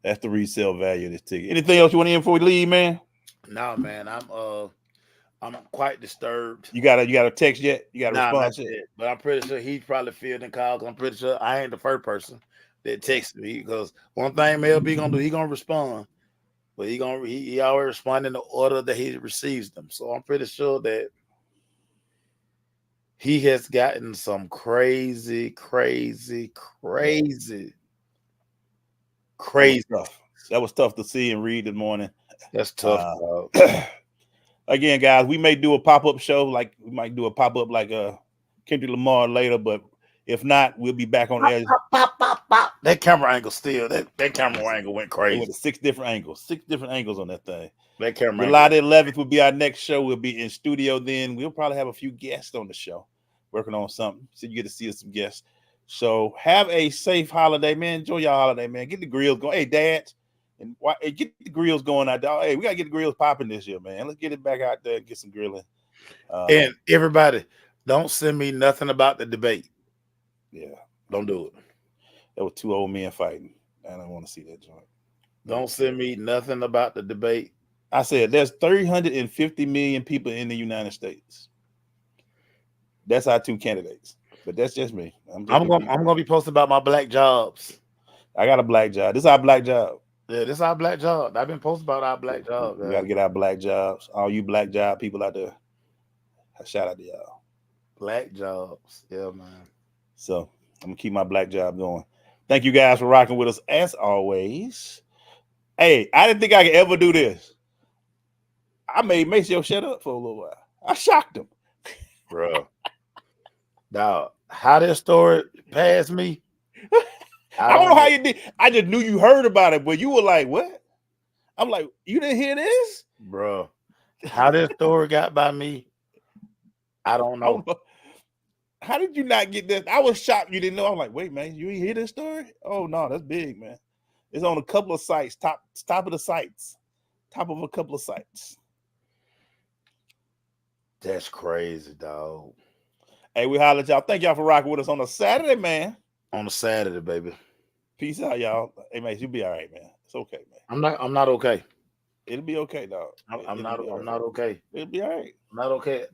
That's the resale value of this ticket. Anything else you want to in before we leave, man? No, man. I'm quite disturbed. You got a text yet? You got a response yet? But I'm pretty sure he probably filled in calls. I'm pretty sure I ain't the first person that texted me, because one thing MLB gonna do, he gonna respond, but he always respond in the order that he receives them. So I'm pretty sure that he has gotten some crazy Stuff. That was tough to see and read this morning. That's tough. Again, guys, we may do a pop-up show, like we might do a pop-up like Kendrick Lamar later, but if not, we'll be back on edge. Pop. That camera angle still, that camera angle went crazy. With 6 different angles on that thing. That camera July the 11th will be our next show. We'll be in studio then. We'll probably have a few guests on the show working on something. So you get to see some guests. So have a safe holiday, man. Enjoy your holiday, man. Get the grills going. Hey, dads, and get the grills going out there. Hey, we gotta get the grills popping this year, man. Let's get it back out there and get some grilling. And everybody, don't send me nothing about the debate. Yeah, don't do it. There were 2 old men fighting. I don't want to see that joint. Don't send me nothing about the debate. I said there's 350 million people in the United States. That's our 2 candidates. But that's just me. I'm gonna be posting about my black jobs. I got a black job. This is our black job. Yeah, this is our black job. I've been posting about our black jobs. We gotta get our black jobs. All you black job people out there, shout out to y'all. Black jobs, yeah, man. So I'm gonna keep my black job going. Thank you guys for rocking with us as always. Hey, I didn't think I could ever do this. I made Maceo shut up for a little while. I shocked him, bro. Dog, how this story passed me? I don't know how you did. I just knew you heard about it, but you were like, "What?" I'm like, "You didn't hear this, bro?" How this story got by me? I don't know. How did you not get this? I was shocked you didn't know. I'm like, "Wait, man, you didn't hear this story?" Oh no, that's big, man. It's on a couple of sites, top of the sites, top of a couple of sites. That's crazy, dog. Hey, we holler at y'all. Thank y'all for rocking with us on a Saturday, man. On a Saturday, baby. Peace out, y'all. Hey, man, you'll be all right, man. It's okay, man. I'm not okay. It'll be okay, dog. I'm not okay. It'll be all right. I'm not okay.